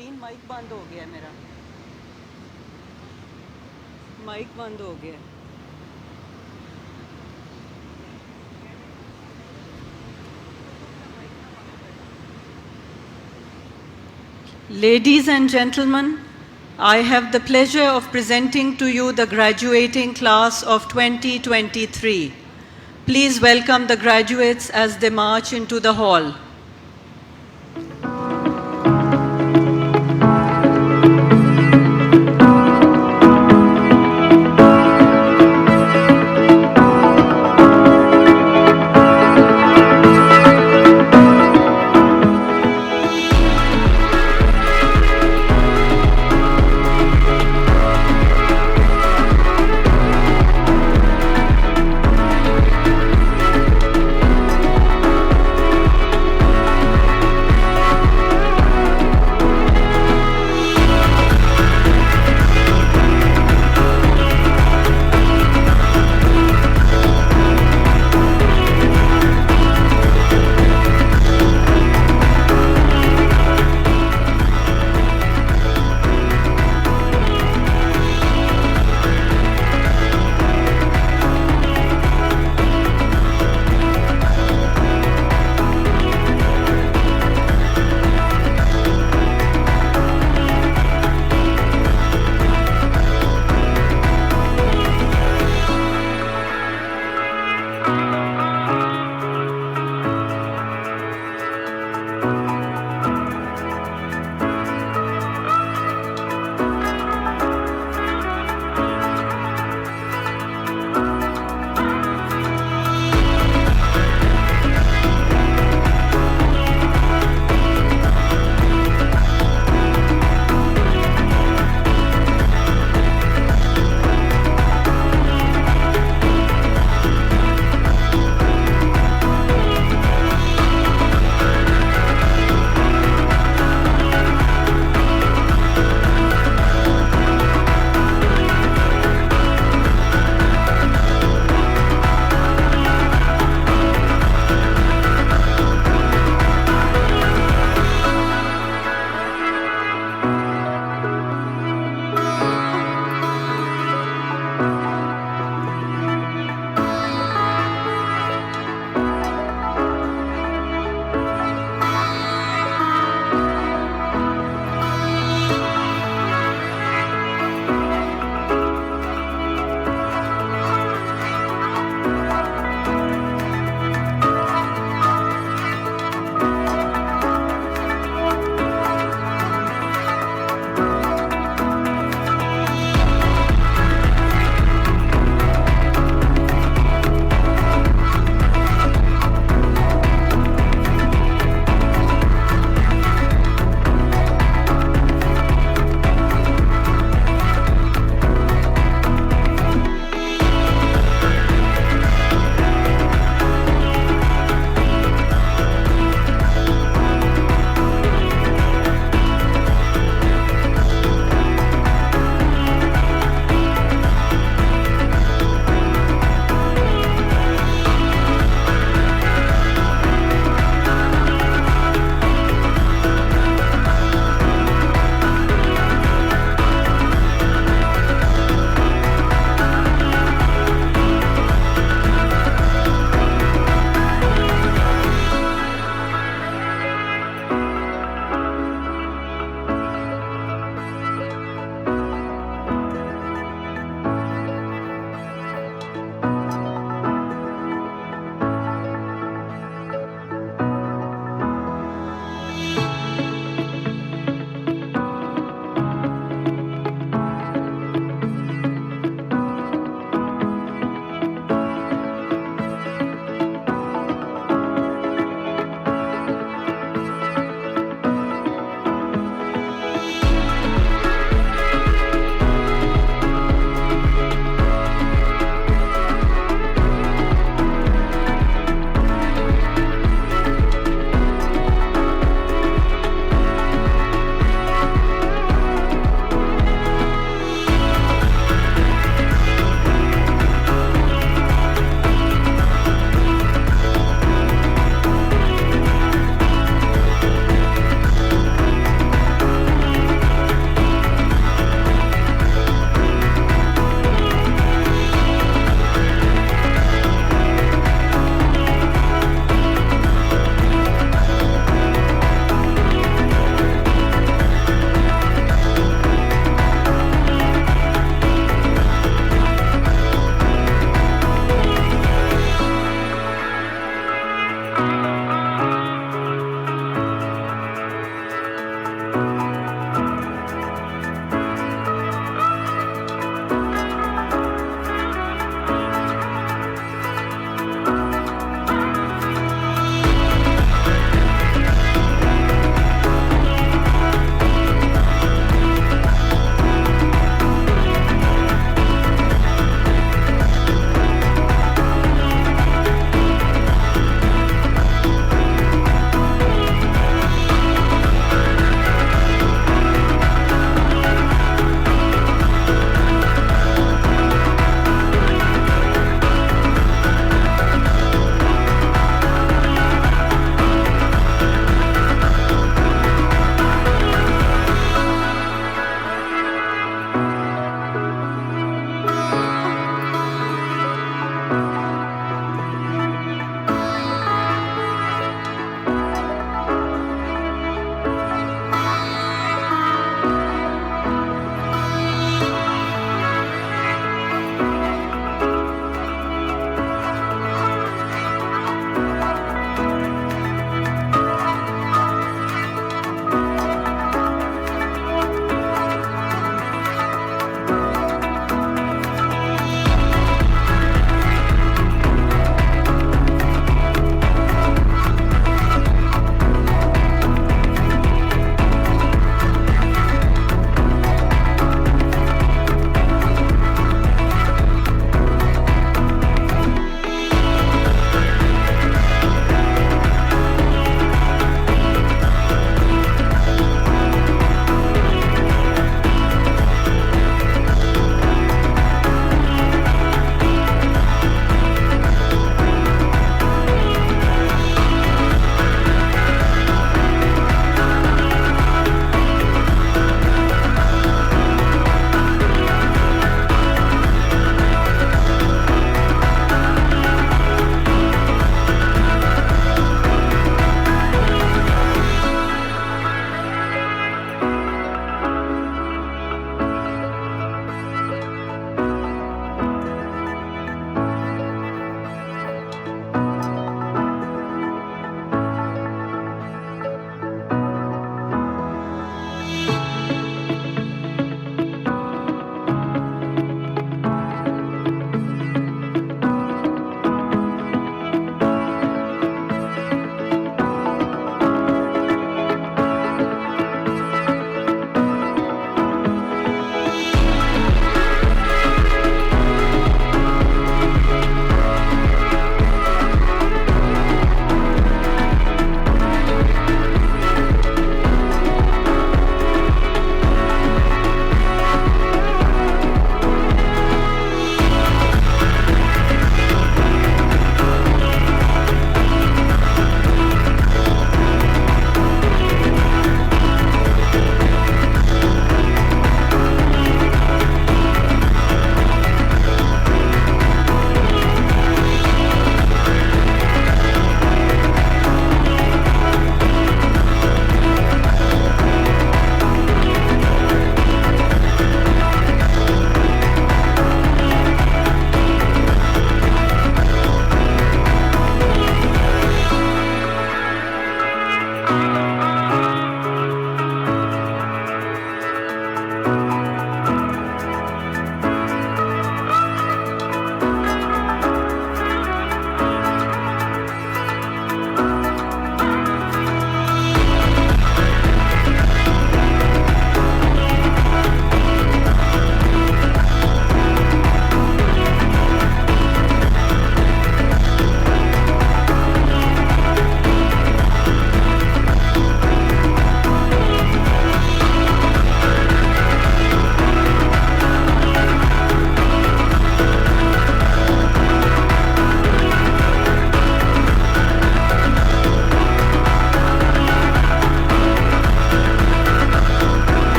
Marine mic बंद हो गया है मेरा, माइक बंद हो गया। Ladies and gentlemen, I have the pleasure of presenting to you the graduating class of 2023. Please welcome the graduates as they march into the hall.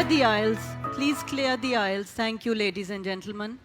clear the aisles. Please clear the aisles. Thank you, ladies and gentlemen.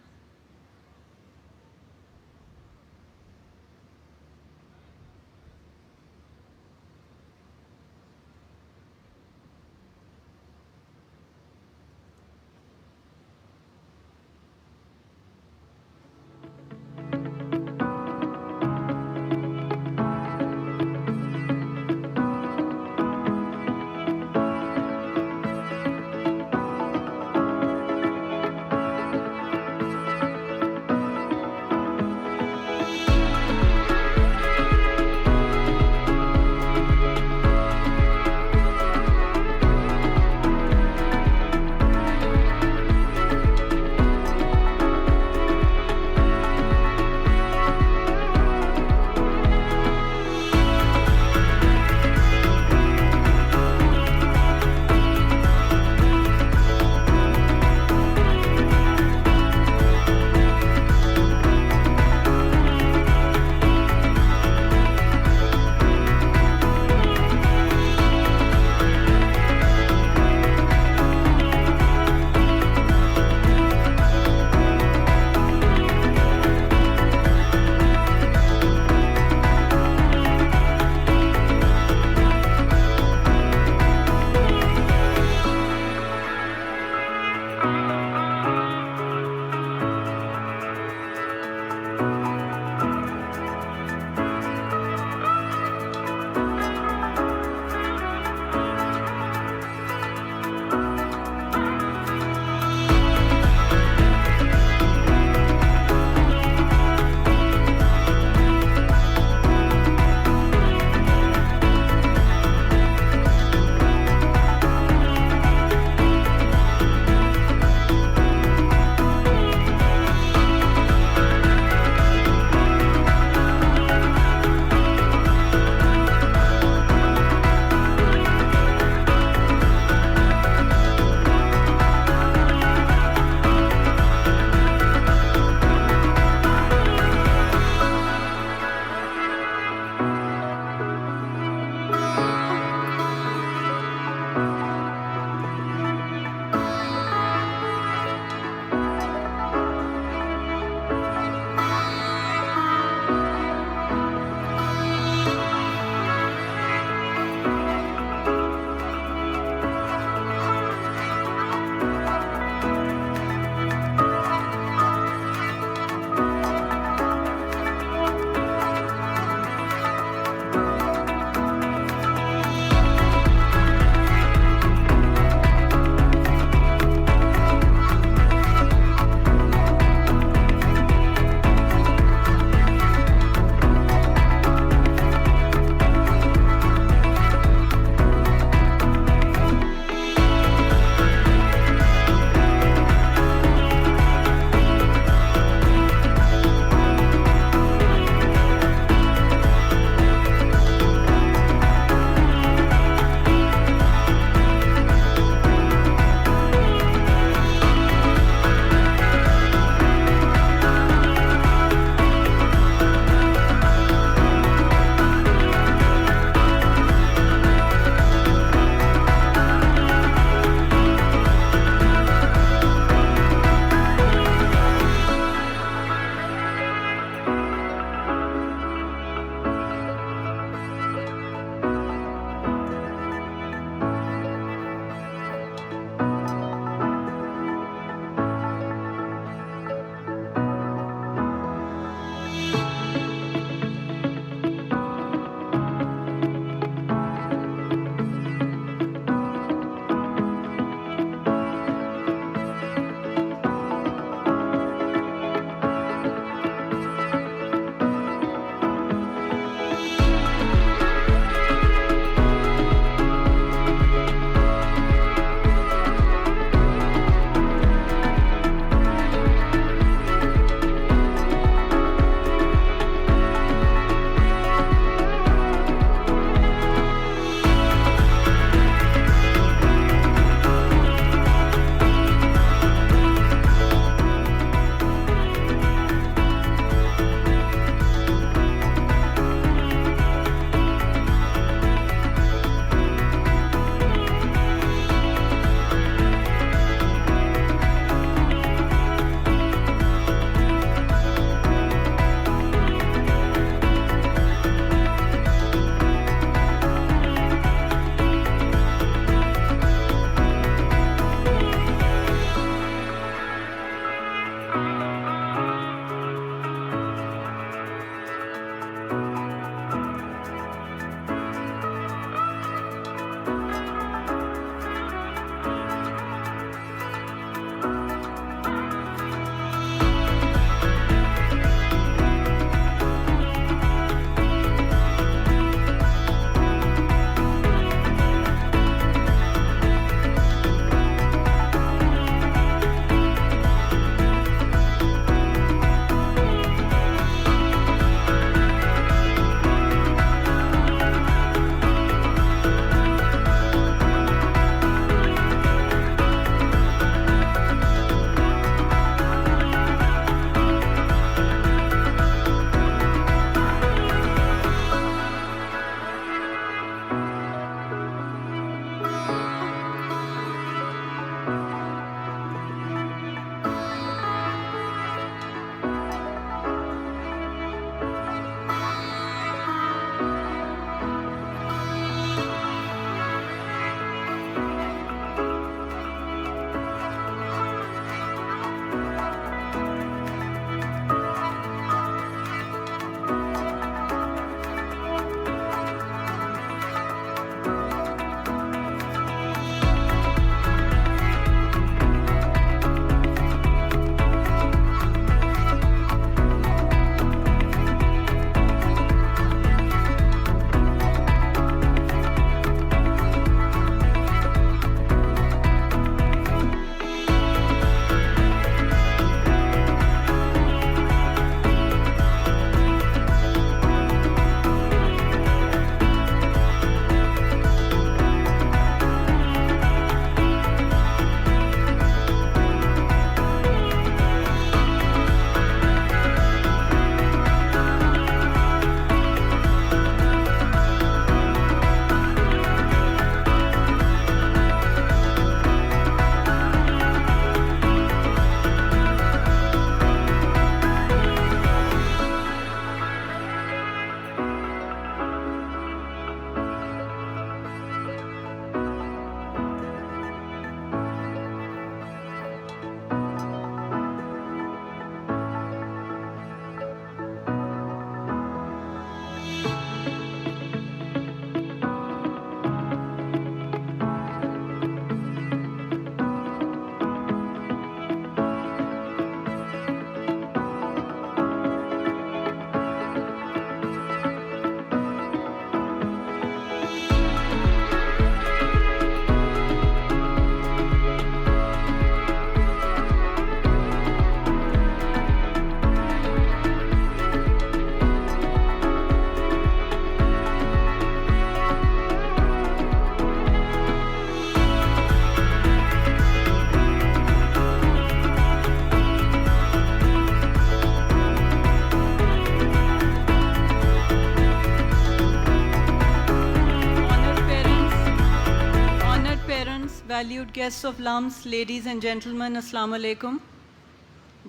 Valued guests of LUMS, ladies and gentlemen, Assalamu alaikum.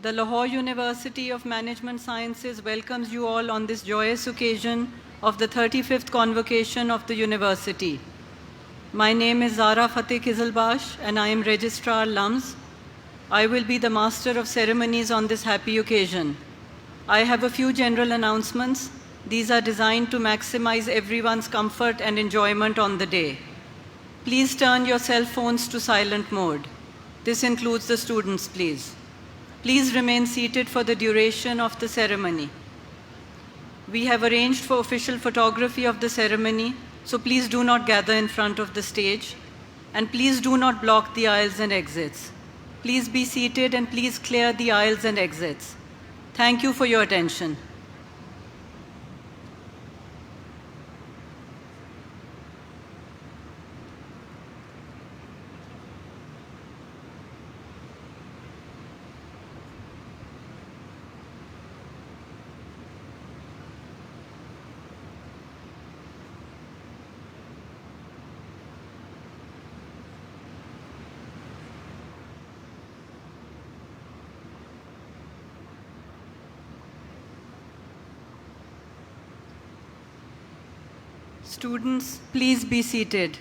The Lahore University of Management Sciences welcomes you all on this joyous occasion of the 35th Convocation of the University. My name is Zara Fateh Kizilbash and I am Registrar LUMS. I will be the Master of Ceremonies on this happy occasion. I have a few general announcements. These are designed to maximize everyone's comfort and enjoyment on the day. Please turn your cell phones to silent mode. This includes the students, please. Please remain seated for the duration of the ceremony. We have arranged for official photography of the ceremony, so please do not gather in front of the stage. And please do not block the aisles and exits. Please be seated and please clear the aisles and exits. Thank you for your attention. Students, please be seated.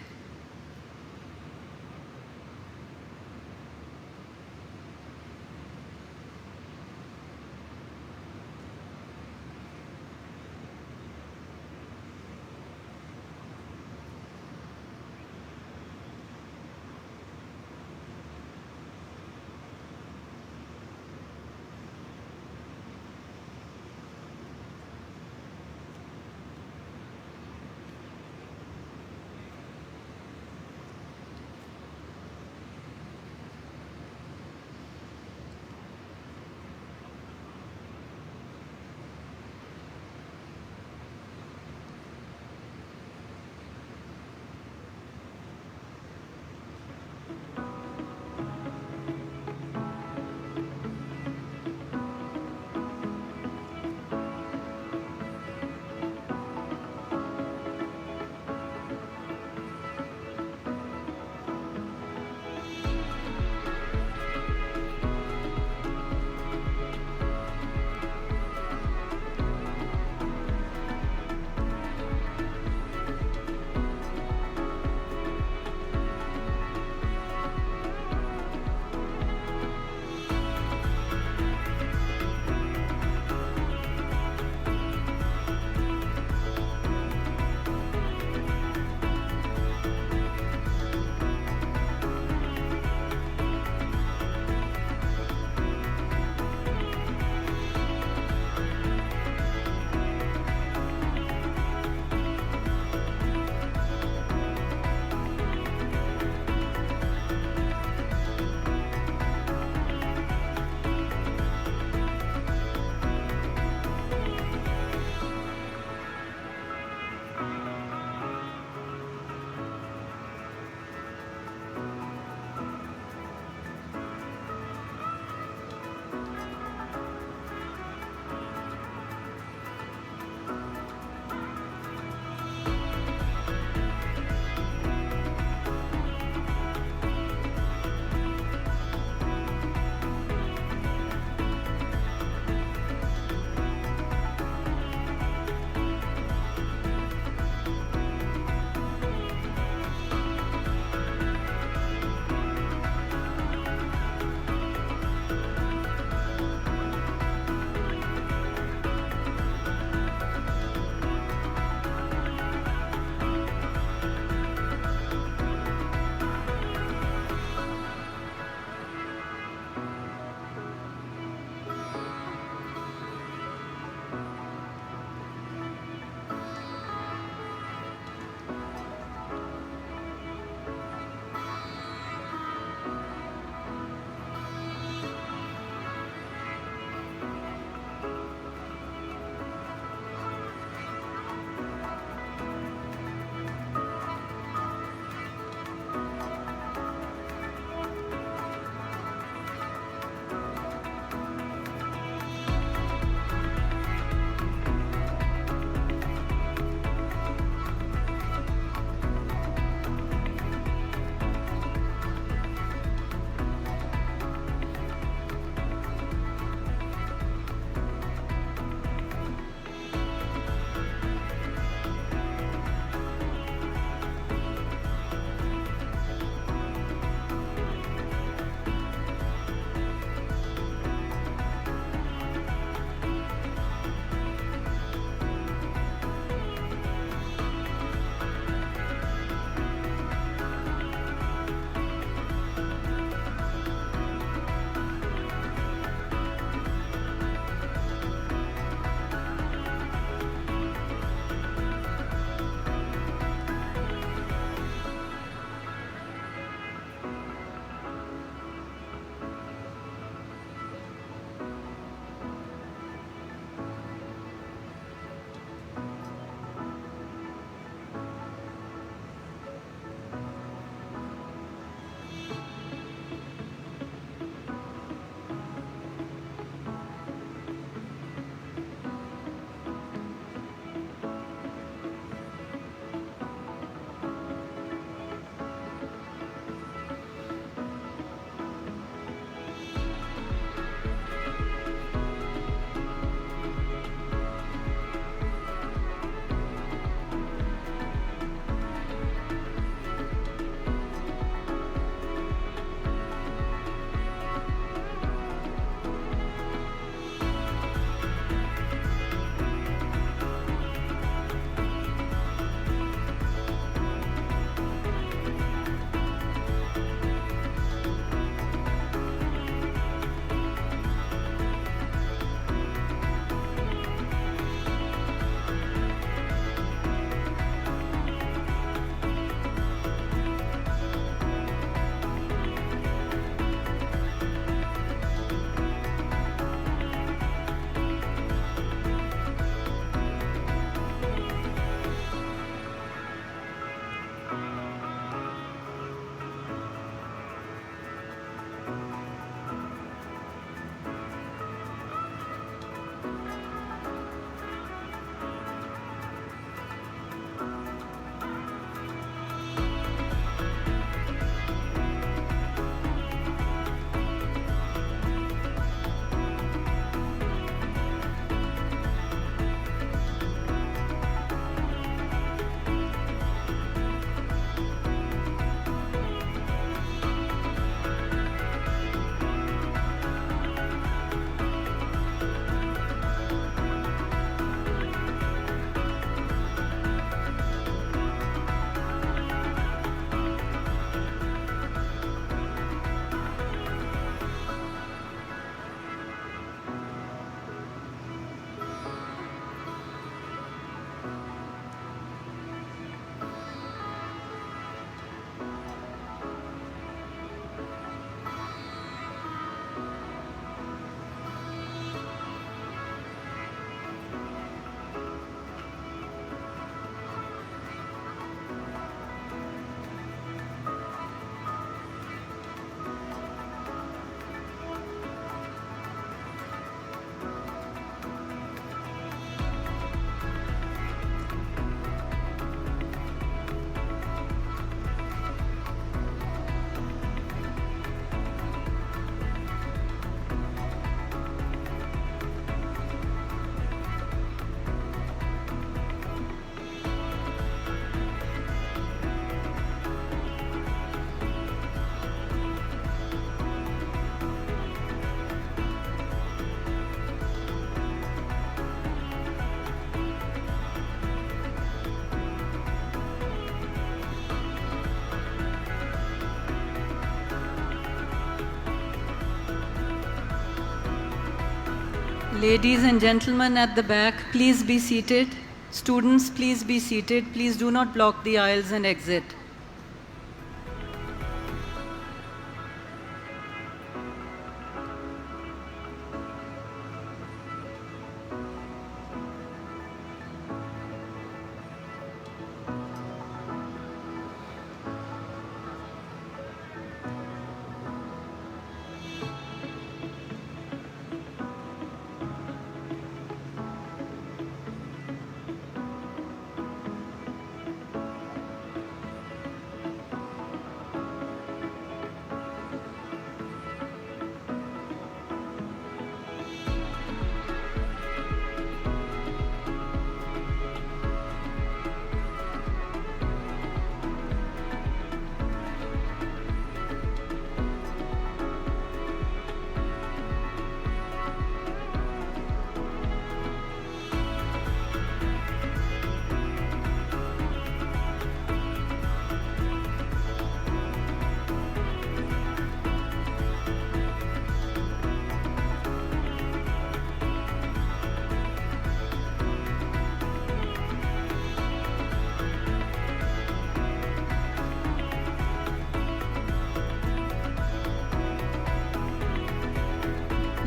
Ladies and gentlemen at the back, please be seated. Students, please be seated. Please do not block the aisles and exit.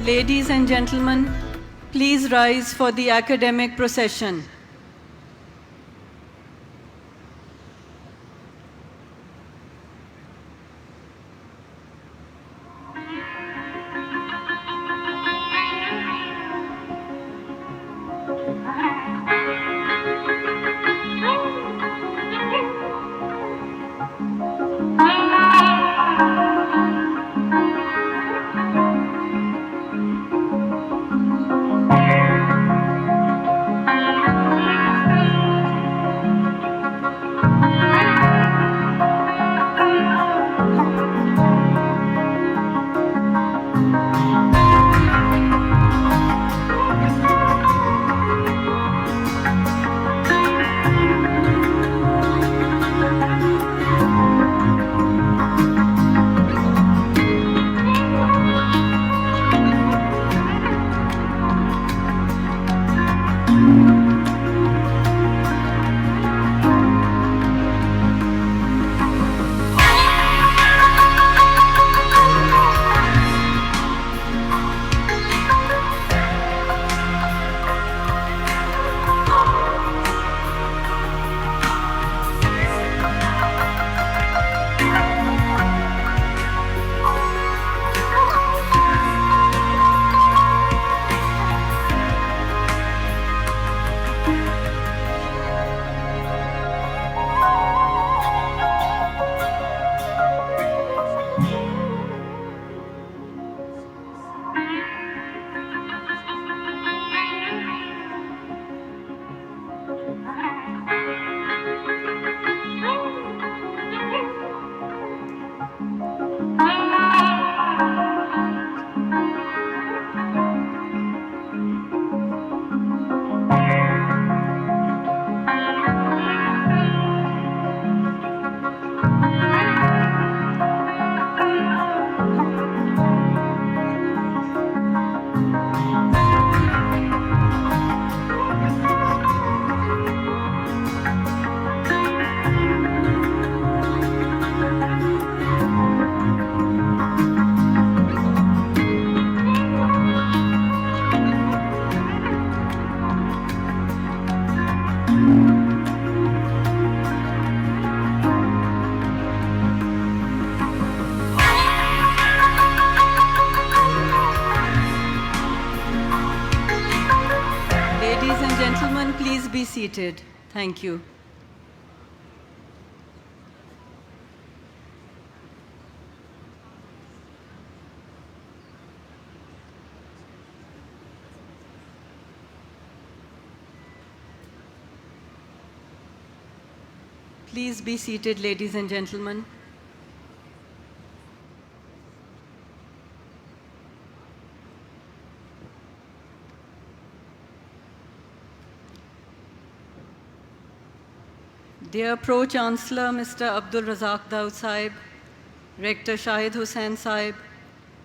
Ladies and gentlemen, please rise for the academic procession. Please be seated. Thank you. Please be seated, ladies and gentlemen. Dear Pro-Chancellor Mr. Abdul Razak Daud Sahib, Rector Shahid Hussain Sahib,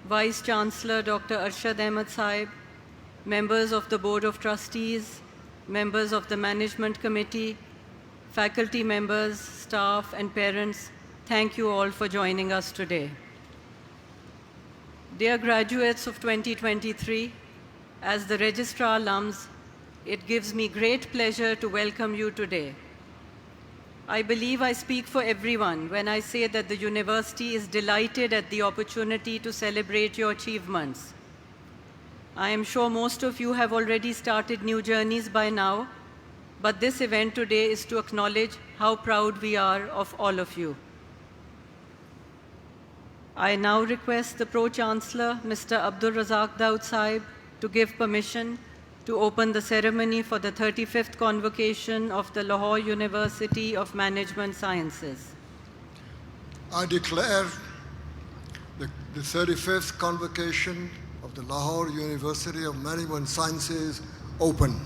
Vice-Chancellor Dr. Arshad Ahmed Sahib, members of the Board of Trustees, members of the Management Committee, faculty members, staff, and parents, thank you all for joining us today. Dear graduates of 2023, as the Registrar LUMS, it gives me great pleasure to welcome you today. I believe I speak for everyone when I say that the university is delighted at the opportunity to celebrate your achievements. I am sure most of you have already started new journeys by now, but this event today is to acknowledge how proud we are of all of you. I now request the Pro-Chancellor, Mr. Abdul Razak Daud Sahib, to give permission to open the ceremony for the 35th Convocation of the Lahore University of Management Sciences. I declare the 35th Convocation of the Lahore University of Management Sciences open.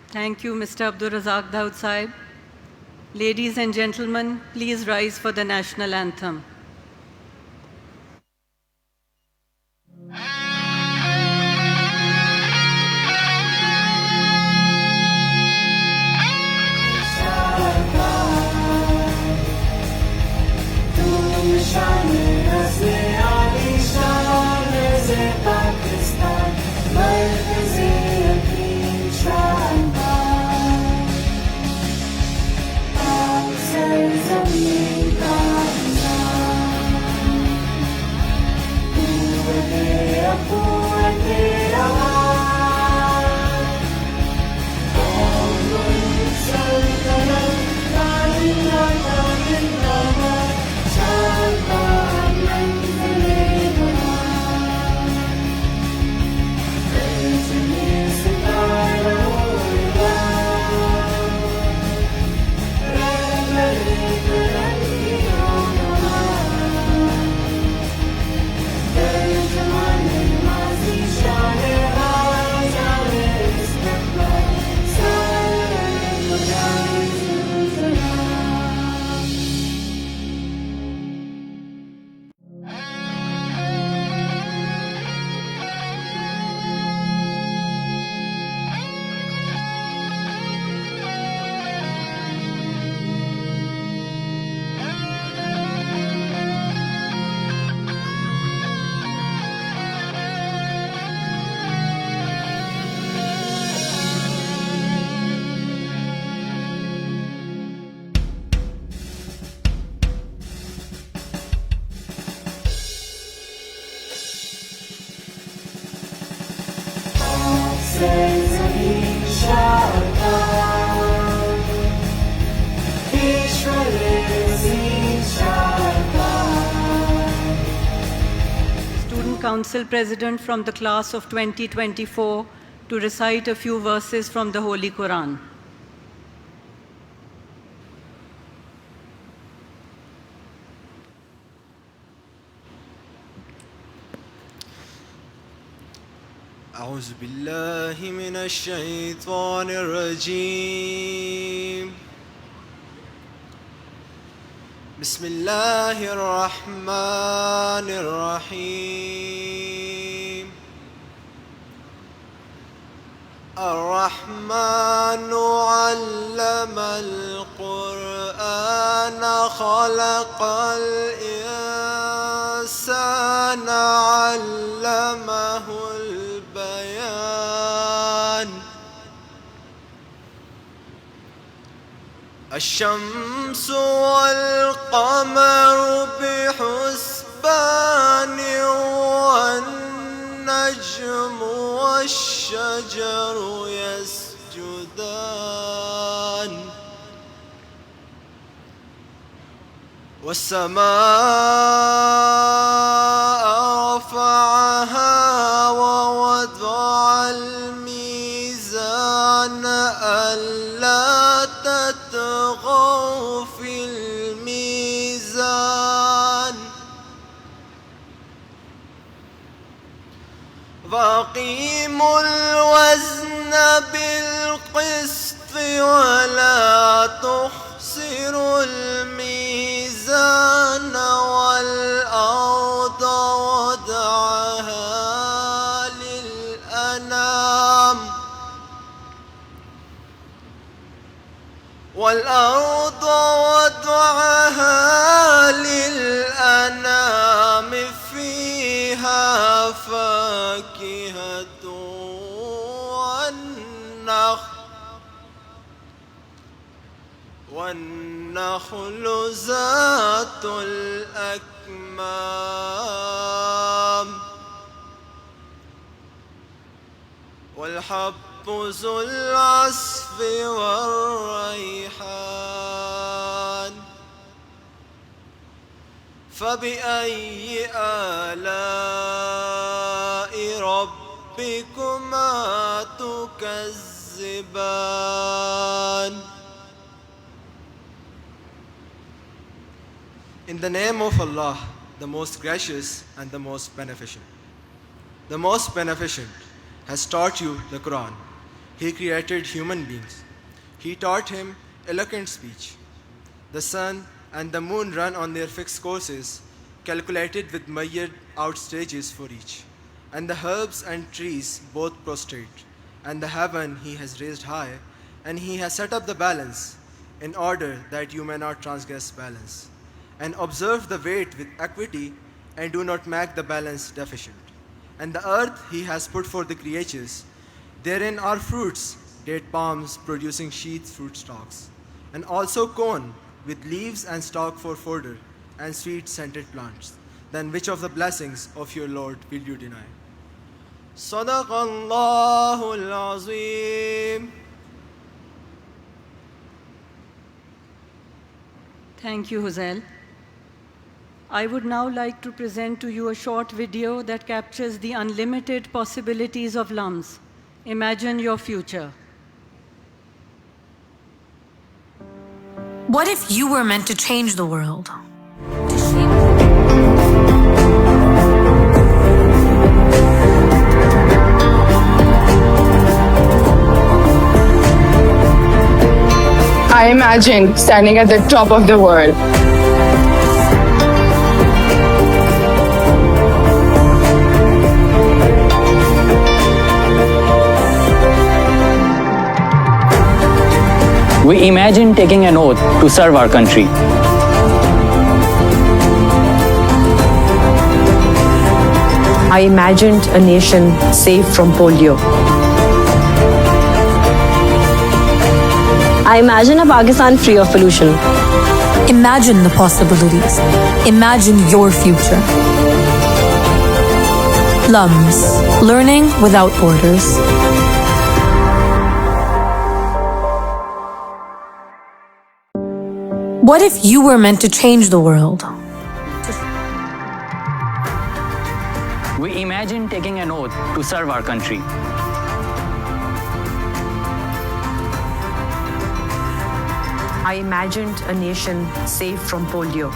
Thank you, Mr. Abdul Razak Daud Sahib. Ladies and gentlemen, please rise for the national anthem. Student Council President from the class of 2024 to recite a few verses from the Holy Quran. أعوذ بالله من الشيطان الرجيم بسم الله الرحمن الرحيم الرحمن علم القرآن خلق الإنسان علمه البيان الشمس والقمر بحسبان والنجم والشجر يسجدان والسماء رفعها ووضع الميزان ألا تطغوا في الميزان وأقيموا الوزن بالقسط ولا تخسروا الميزان والأرض والأرض وضعها للأنام فيها فاكهة والنخل ذات الأكمام والحب ذو العصف والريحان فبأي آلاء ربكما تكذبان. In the name of Allah, the most gracious and the most beneficent. The most beneficent has taught you the Quran. He created human beings. He taught him eloquent speech. The sun and the moon run on their fixed courses, calculated with myriad out stages for each. And the herbs and trees both prostrate. And the heaven he has raised high, and he has set up the balance in order that you may not transgress balance. And observe the weight with equity, and do not make the balance deficient. And the earth he has put for the creatures. Therein are fruits, date palms producing sheath fruit stalks, and also corn with leaves and stalk for fodder, and sweet scented plants. Then which of the blessings of your Lord will you deny? Sadaqallahul Azim. Thank you, Huzail. I would now like to present to you a short video that captures the unlimited possibilities of LUMS. Imagine your future. What if you were meant to change the world? I imagine standing at the top of the world. We imagine taking an oath to serve our country. I imagined a nation safe from polio. I imagine a Pakistan free of pollution. Imagine the possibilities. Imagine your future. LUMS, learning without borders. What if you were meant to change the world? We imagine taking an oath to serve our country. I imagined a nation safe from polio.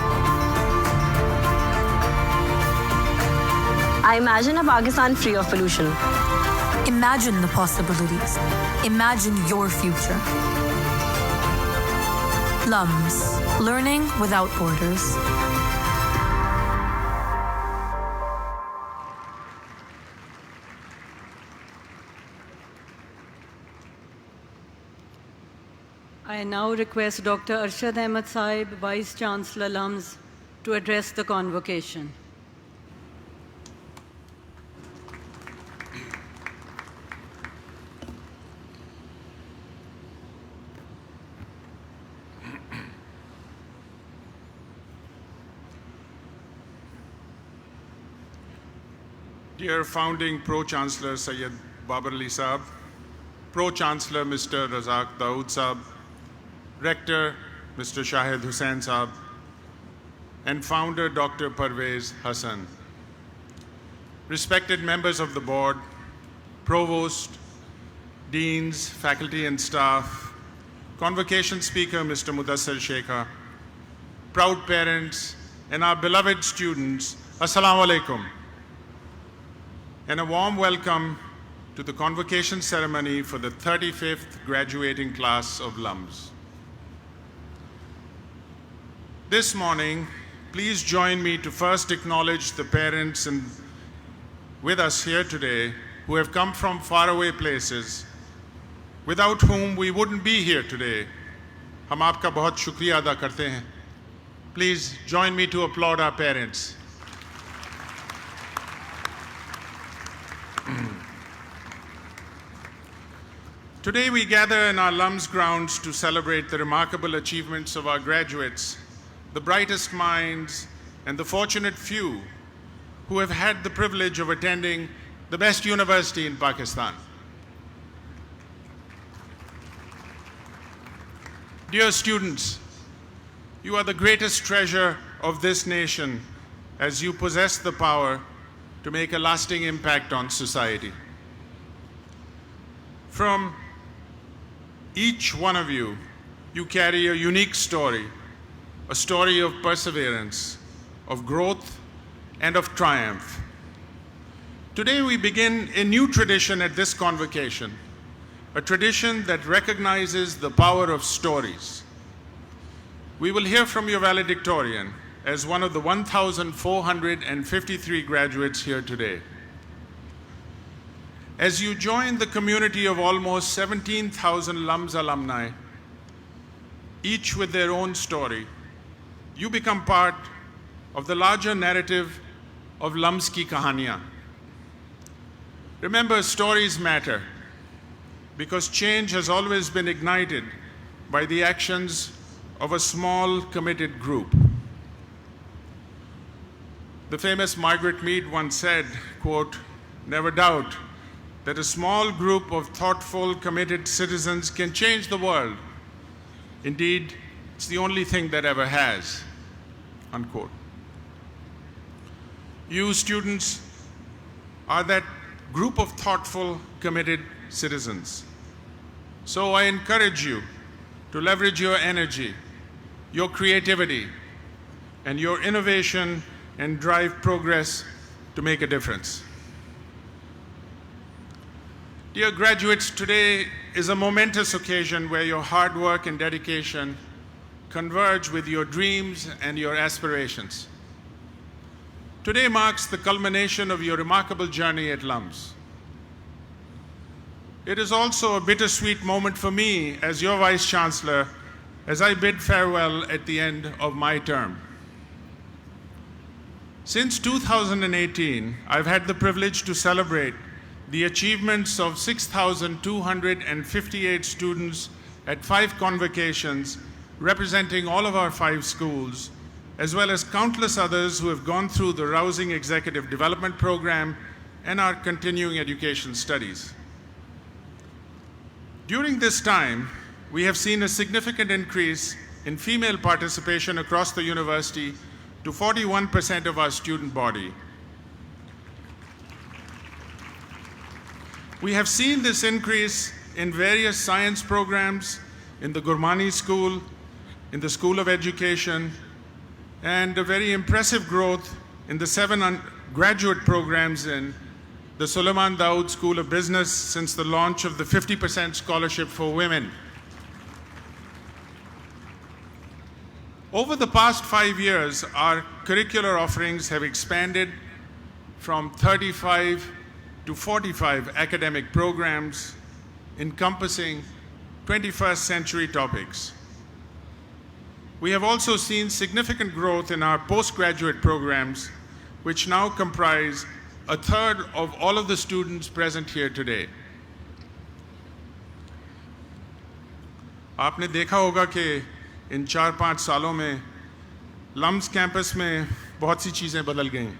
I imagine a Pakistan free of pollution. Imagine the possibilities. Imagine your future. LUMS, learning without borders. I now request Dr. Arshad Ahmed Saib, Vice Chancellor LUMS, to address the convocation. Dear founding Pro-Chancellor Syed Babar Ali Saab, Pro-Chancellor Mr. Razak Dawood Saab, Rector Mr. Shahid Hussain Saab, and founder Dr. Parvez Hassan. Respected members of the board, provost, deans, faculty and staff, convocation speaker Mr. Mudassir Sheikha, proud parents, and our beloved students, Assalamu alaikum. And a warm welcome to the convocation ceremony for the 35th graduating class of LUMS. This morning, please join me to first acknowledge the parents with us here today who have come from faraway places, without whom we wouldn't be here today. हम आपका बहुत शुक्रिया अदा करते हैं. Please join me to applaud our parents. Today we gather in our LUMS grounds to celebrate the remarkable achievements of our graduates, the brightest minds, and the fortunate few who have had the privilege of attending the best university in Pakistan. Dear students, you are the greatest treasure of this nation as you possess the power to make a lasting impact on society. From each one of you, you carry a unique story, a story of perseverance, of growth, and of triumph. Today we begin a new tradition at this convocation, a tradition that recognizes the power of stories. We will hear from your valedictorian as one of the 1,453 graduates here today. As you join the community of almost 17,000 LUMS alumni, each with their own story, you become part of the larger narrative of LUMS Ki Kahaniyan. Remember, stories matter because change has always been ignited by the actions of a small, committed group. The famous Margaret Mead once said, quote, "Never doubt that a small group of thoughtful, committed citizens can change the world. Indeed, it's the only thing that ever has," unquote. You students are that group of thoughtful, committed citizens. So I encourage you to leverage your energy, your creativity, and your innovation and drive progress to make a difference. Dear graduates, today is a momentous occasion where your hard work and dedication converge with your dreams and your aspirations. Today marks the culmination of your remarkable journey at LUMS. It is also a bittersweet moment for me as your Vice Chancellor as I bid farewell at the end of my term. Since 2018, I've had the privilege to celebrate the achievements of 6,258 students at 5 convocations representing all of our 5 schools, as well as countless others who have gone through the Rousing Executive Development Program and our continuing education studies. During this time, we have seen a significant increase in female participation across the university to 41% of our student body. We have seen this increase in various science programs, in the Gurmani School, in the School of Education, and a very impressive growth in the 7 graduate programs in the Suleiman Dawood School of Business since the launch of the 50% scholarship for women. Over the past 5 years, our curricular offerings have expanded from 35 to 45 academic programs encompassing 21st century topics. We have also seen significant growth in our postgraduate programs, which now comprise a third of all of the students present here today. आपने देखा होगा कि इन 4-5 सालों में lumps campus में बहुत सी चीज़ें बदल गईं.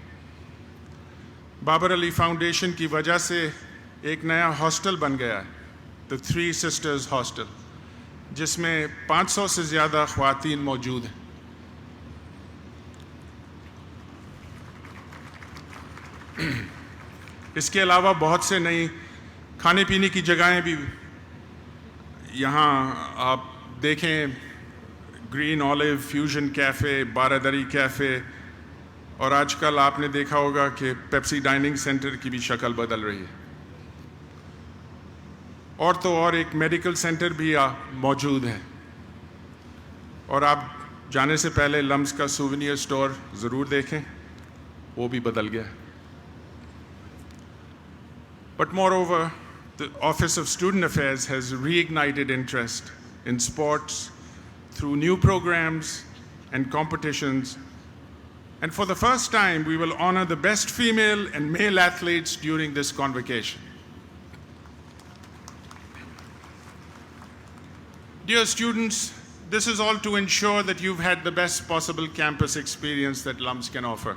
बाबर अली फाउंडेशन की वजह से एक नया हॉस्टल बन गया, द 3 Sisters हॉस्टल, जिसमें 500 से ज़्यादा ख़वातीन मौजूद हैं. इसके अलावा बहुत से नई खाने पीने की जगहें भी यहाँ आप देखें, ग्रीन ऑलिव, फ्यूजन कैफ़े, बारादरी कैफ़े, और आजकल आपने देखा होगा कि पेप्सी डाइनिंग सेंटर की भी शक्ल बदल रही है. और तो और एक मेडिकल सेंटर भी मौजूद है. और आप जाने से पहले लम्स का सूवेनियर स्टोर ज़रूर देखें, वो भी बदल गया. But moreover, the Office of Student Affairs has reignited interest in sports, through new programs and competitions. And for the first time, we will honor the best female and male athletes during this convocation. Dear students, this is all to ensure that you've had the best possible campus experience that LUMS can offer.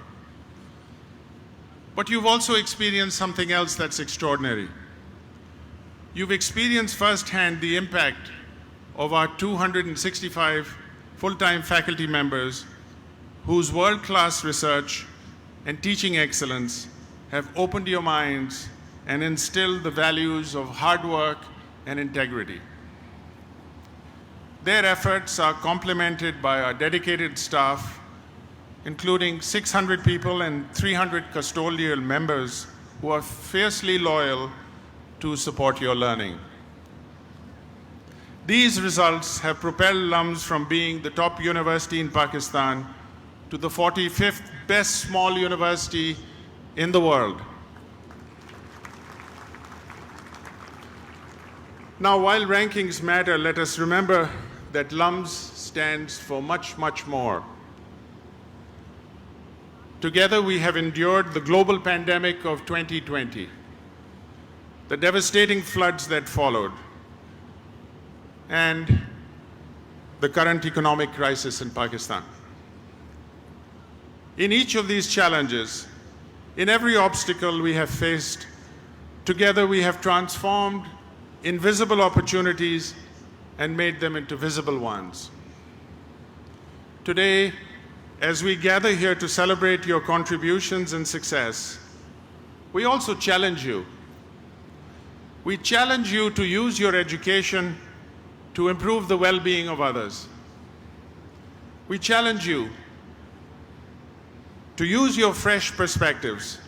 But you've also experienced something else that's extraordinary. You've experienced firsthand the impact of our 265 full-time faculty members whose world-class research and teaching excellence have opened your minds and instilled the values of hard work and integrity. Their efforts are complemented by our dedicated staff, including 600 people and 300 custodial members who are fiercely loyal to support your learning. These results have propelled LUMS from being the top university in Pakistan to the 45th best small university in the world. Now, while rankings matter, let us remember that LUMS stands for much, much more. Together, we have endured the global pandemic of 2020, the devastating floods that followed, and the current economic crisis in Pakistan. In each of these challenges, in every obstacle we have faced, together we have transformed invisible opportunities and made them into visible ones. Today, as we gather here to celebrate your contributions and success, we also challenge you. We challenge you to use your education to improve the well-being of others. We challenge you to use your fresh perspectives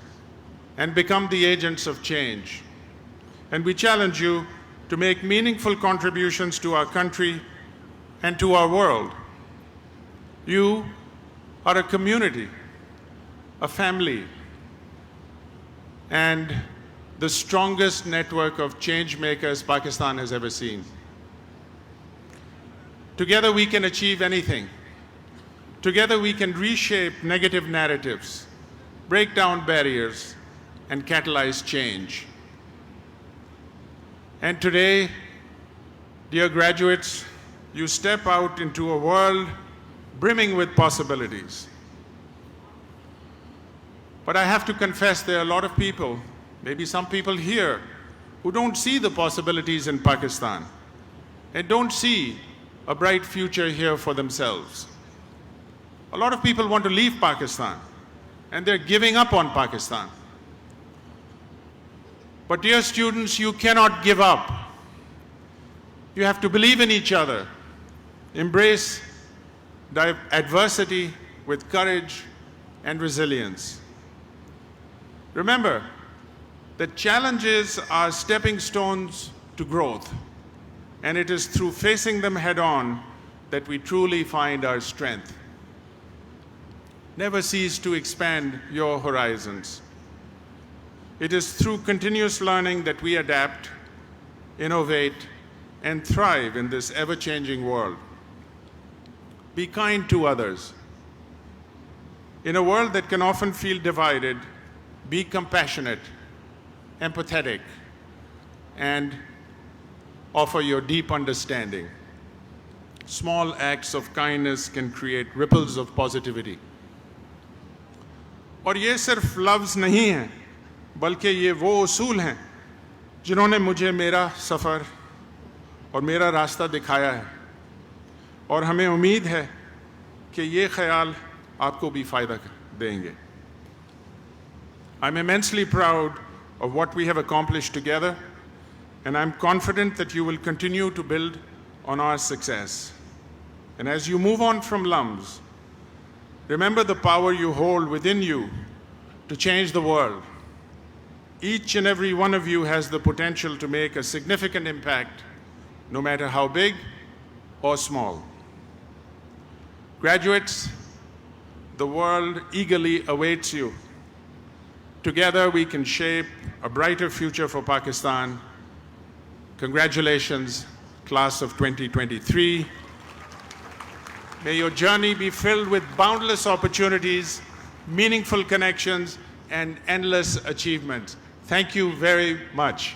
and become the agents of change. And we challenge you to make meaningful contributions to our country and to our world. You are a community, a family, and the strongest network of change makers Pakistan has ever seen. Together we can achieve anything. Together we can reshape negative narratives, break down barriers, and catalyze change. And today, dear graduates, you step out into a world brimming with possibilities. But I have to confess, there are a lot of people, maybe some people here, who don't see the possibilities in Pakistan and don't see a bright future here for themselves. A lot of people want to leave Pakistan, and they're giving up on Pakistan. But dear students, you cannot give up. You have to believe in each other, embrace adversity with courage and resilience. Remember that challenges are stepping stones to growth, and it is through facing them head-on that we truly find our strength. Never cease to expand your horizons. It is through continuous learning that we adapt, innovate, and thrive in this ever-changing world. Be kind to others. In a world that can often feel divided, be compassionate, empathetic, and offer your deep understanding. Small acts of kindness can create ripples of positivity. और ये सिर्फ लफ्ज़ नहीं हैं, बल्कि ये वो उसूल हैं जिन्होंने मुझे मेरा सफ़र और मेरा रास्ता दिखाया है, और हमें उम्मीद है कि ये ख्याल आपको भी फ़ायदा देंगे. I'm immensely proud of what we have accomplished together, and I'm confident that you will continue to build on our success. And as you move on from LUMS, remember the power you hold within you to change the world. Each and every one of you has the potential to make a significant impact, no matter how big or small. Graduates, the world eagerly awaits you. Together we can shape a brighter future for Pakistan. Congratulations, class of 2023. May your journey be filled with boundless opportunities, meaningful connections, and endless achievements. Thank you very much.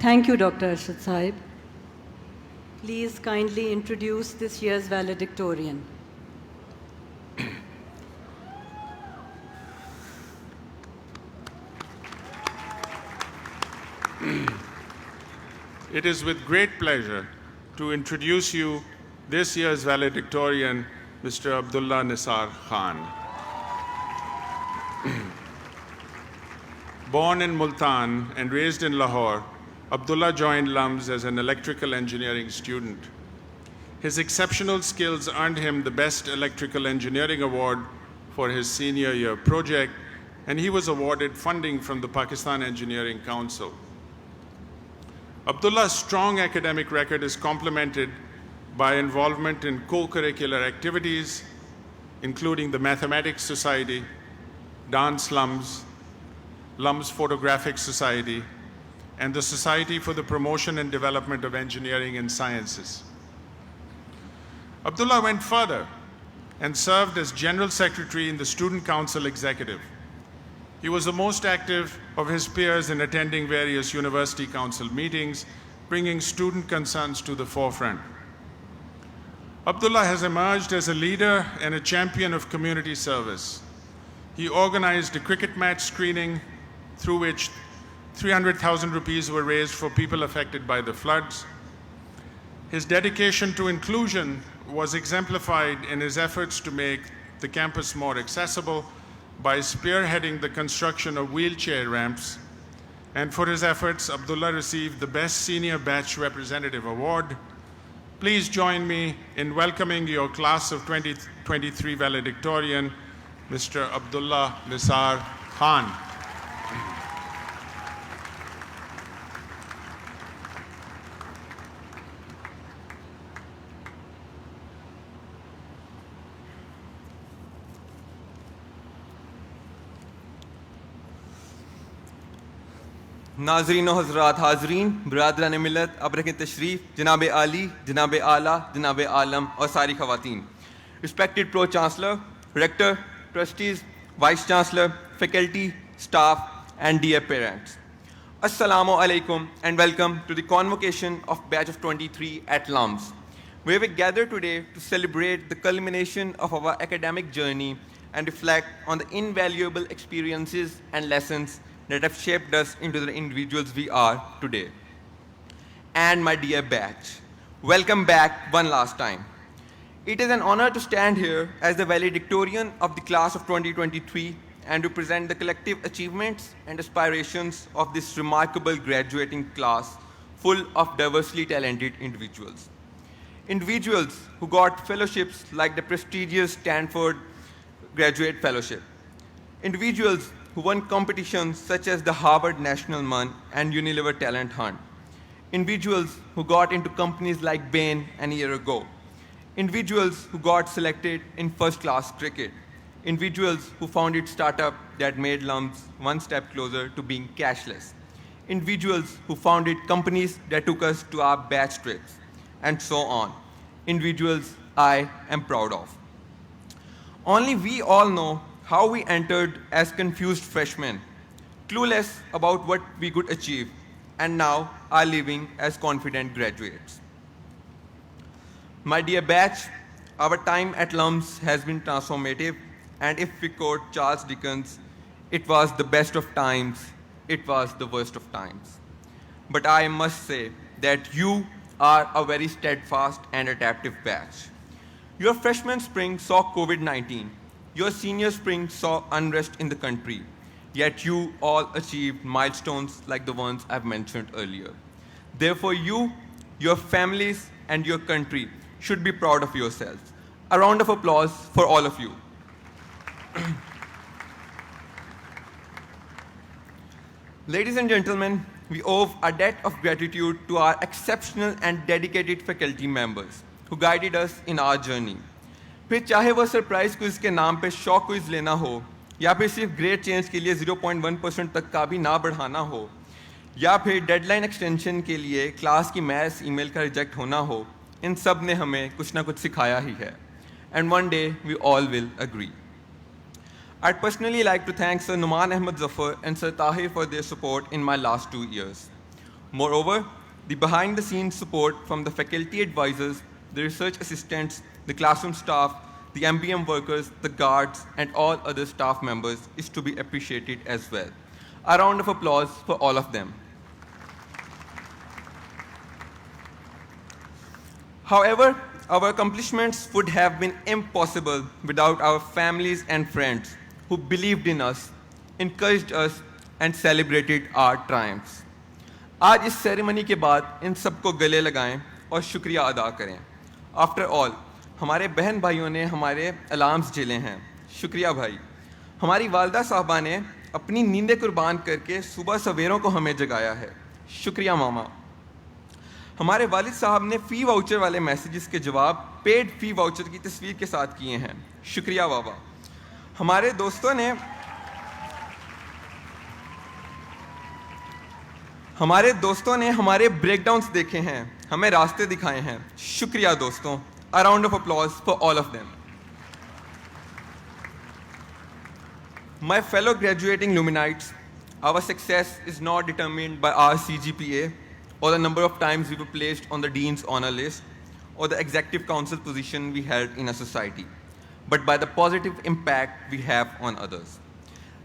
Thank you, Dr. Arshad Sahib. Please kindly introduce this year's valedictorian. It is with great pleasure to introduce you this year's valedictorian, Mr. Abdullah Nisar Khan. Born in Multan and raised in Lahore, Abdullah joined LUMS as an electrical engineering student. His exceptional skills earned him the Best Electrical Engineering Award for his senior year project, and he was awarded funding from the Pakistan Engineering Council. Abdullah's strong academic record is complemented by involvement in co-curricular activities, including the Mathematics Society, Dance LUMS, LUMS Photographic Society, and the Society for the Promotion and Development of Engineering and Sciences. Abdullah went further and served as General Secretary in the Student Council Executive. He was the most active of his peers in attending various university council meetings, bringing student concerns to the forefront. Abdullah has emerged as a leader and a champion of community service. He organized a cricket match screening through which 300,000 rupees were raised for people affected by the floods. His dedication to inclusion was exemplified in his efforts to make the campus more accessible by spearheading the construction of wheelchair ramps. And for his efforts, Abdullah received the Best Senior Batch Representative Award. Please join me in welcoming your class of 2023 valedictorian, Mr. Abdullah Nisar Khan. नाजरीन हज़रात हाजरीन बरादरान मिलत अबरक तशरीफ़ जनाब आली जनाब आला जनाब आलम और सारी ख़वातीन Respected Pro Chancellor, Rector, Trustees, Vice Chancellor, Faculty, Staff and dear parents. Assalamu alaikum and welcome to the convocation of Batch of 23 at LUMS, where we gather today to celebrate the culmination of our academic journey and reflect on the invaluable experiences and lessons that have shaped us into the individuals we are today. And my dear batch, welcome back one last time. It is an honor to stand here as the valedictorian of the class of 2023 and to present the collective achievements and aspirations of this remarkable graduating class full of diversely talented individuals. Individuals who got fellowships like the prestigious Stanford Graduate Fellowship. Individuals who won competitions such as the Harvard National MUN and Unilever Talent Hunt. Individuals who got into companies like Bain a year ago. Individuals who got selected in first-class cricket. Individuals who founded startup that made LUMS one step closer to being cashless. Individuals who founded companies that took us to our batch trips, and so on. Individuals I am proud of. Only we all know how we entered as confused freshmen, clueless about what we could achieve, and now are living as confident graduates. My dear batch, our time at LUMS has been transformative, and if we quote Charles Dickens, it was the best of times, it was the worst of times. But I must say that you are a very steadfast and adaptive batch. Your freshman spring saw COVID-19. Your senior spring saw unrest in the country, yet you all achieved milestones like the ones I've mentioned earlier. Therefore, you, your families, and your country should be proud of yourselves. A round of applause for all of you. Ladies and gentlemen, we owe a debt of gratitude to our exceptional and dedicated faculty members who guided us in our journey. फिर चाहे वो surprise quiz के नाम पे shock quiz लेना हो, या फिर सिर्फ ग्रेड चेंज के लिए 0.1% तक का भी ना बढ़ाना हो, या फिर डेडलाइन एक्सटेंशन के लिए क्लास की मैथ्स ईमेल का रिजेक्ट होना हो, इन सब ने हमें कुछ ना कुछ सिखाया ही है. And one day we all will agree. I'd personally like to thank Sir Numan Ahmed Zafar and Sir Tahir for their support in my last 2 years. Moreover, the behind-the-scenes support from the faculty advisors, the research assistants, the classroom staff, the MBM workers, the guards, and all other staff members is to be appreciated as well. A round of applause for all of them. However, our accomplishments would have been impossible without our families and friends who believed in us, encouraged us, and celebrated our triumphs. आज इस ceremony के बाद इन सबको गले लगाएं और शुक्रिया अदा करें. After all, हमारे बहन भाइयों ने हमारे अलार्म्स झेले हैं. शुक्रिया भाई. हमारी वालदा साहबा ने अपनी नींदें कुर्बान करके सुबह सवेरों को हमें जगाया है. शुक्रिया मामा. हमारे वालिद साहब ने फ़ी वाउचर वाले मैसेजेस के जवाब पेड फ़ी वाउचर की तस्वीर के साथ किए हैं. शुक्रिया बाबा. हमारे दोस्तों ने हमारे ब्रेकडाउन्स देखे हैं, हमें रास्ते दिखाए हैं. शुक्रिया दोस्तों. A round of applause for all of them. My fellow graduating Luminites, our success is not determined by our CGPA or the number of times we were placed on the Dean's honor list or the executive council position we held in a society, but by the positive impact we have on others.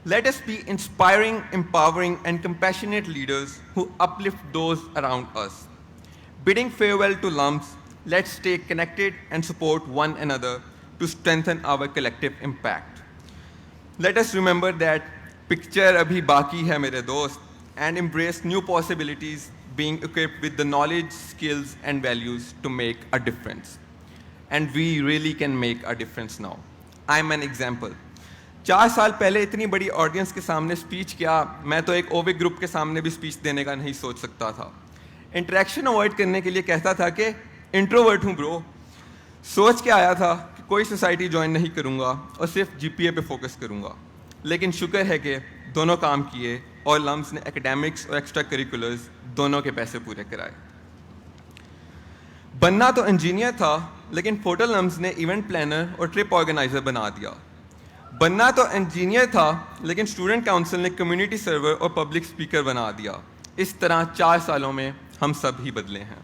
Let us be inspiring, empowering, and compassionate leaders who uplift those around us. Bidding farewell to LUMS, let's stay connected and support one another to strengthen our collective impact. Let us remember that picture abhi baki hai mere dost, and embrace new possibilities, being equipped with the knowledge, skills, and values to make a difference. And we really can make a difference now. I'm an example. 4 साल पहले इतनी बड़ी audience के सामने speech किया, मैं तो एक ओविक ग्रुप के सामने भी स्पीच देने का नहीं सोच सकता था. इंटरेक्शन अवॉइड करने के लिए कहता था कि इंट्रोवर्ट हूँ ब्रो. सोच के आया था कि कोई सोसाइटी ज्वाइन नहीं करूँगा और सिर्फ जीपीए पे फोकस करूँगा. लेकिन शुक्र है कि दोनों काम किए और लम्स ने एकेडमिक्स और एक्स्ट्रा करिकुलर्स दोनों के पैसे पूरे कराए. बनना तो इंजीनियर था, लेकिन फोटो लम्स ने इवेंट प्लानर और ट्रिप ऑर्गेनाइजर बना दिया. बनना तो इंजीनियर था, लेकिन स्टूडेंट काउंसिल ने कम्युनिटी सर्वर और पब्लिक स्पीकर बना दिया. इस तरह 4 सालों में हम सब ही बदले हैं.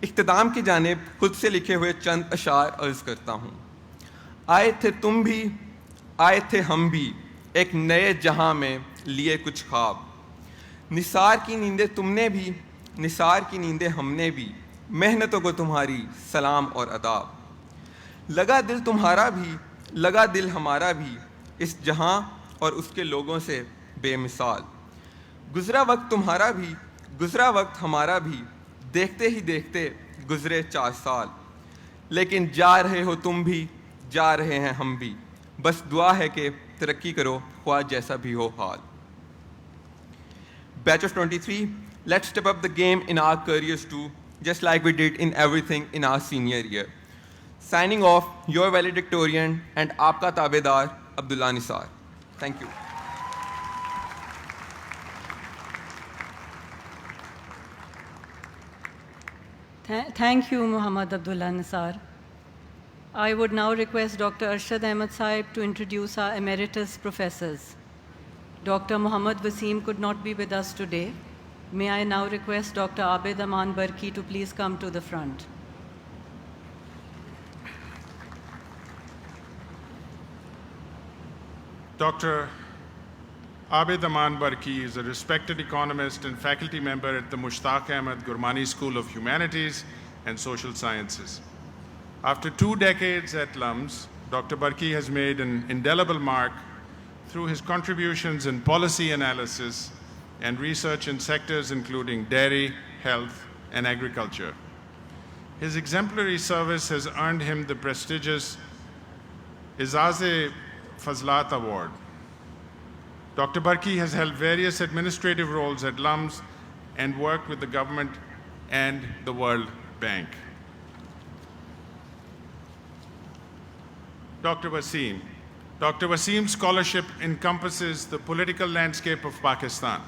इख्तिताम की जानिब खुद से लिखे हुए चंद अशार अर्ज करता हूँ. आए थे तुम भी, आए थे हम भी, एक नए जहां में लिए कुछ ख्वाब. निसार की नींदें तुमने भी, निसार की नींदें हमने भी, मेहनतों को तुम्हारी सलाम और अदाब. लगा दिल तुम्हारा भी, लगा दिल हमारा भी, इस जहां और उसके लोगों से बेमिसाल. गुजरा वक्त तुम्हारा भी, गुजरा वक्त हमारा भी, देखते ही देखते गुजरे 4 साल. लेकिन जा रहे हो तुम भी, जा रहे हैं हम भी, बस दुआ है कि तरक्की करो ख्वाह जैसा भी हो हाल. Batch of 23, let's step up the game in our careers too, just like we did in everything in our senior year. Signing off, your valedictorian and आपका ताबेदार Abdullah Nisar. Thank you. Thank you, Muhammad Abdullah Nisar. I would now request Dr. Arshad Ahmed Saib to introduce our emeritus professors. Dr. Muhammad Waseem could not be with us today. May I now request Dr. Abid Aman Barki to please come to the front. Dr. Abid Aman Barki is a respected economist and faculty member at the Mushtaq Ahmed Gurmani School of Humanities and Social Sciences. After 2 decades at LUMS, Dr. Barki has made an indelible mark through his contributions in policy analysis and research in sectors including dairy, health, and agriculture. His exemplary service has earned him the prestigious Izaz-e Fazlat Award. Dr. Barki has held various administrative roles at LUMS and worked with the government and the World Bank. Dr. Wasim. Dr. Wasim's scholarship encompasses the political landscape of Pakistan,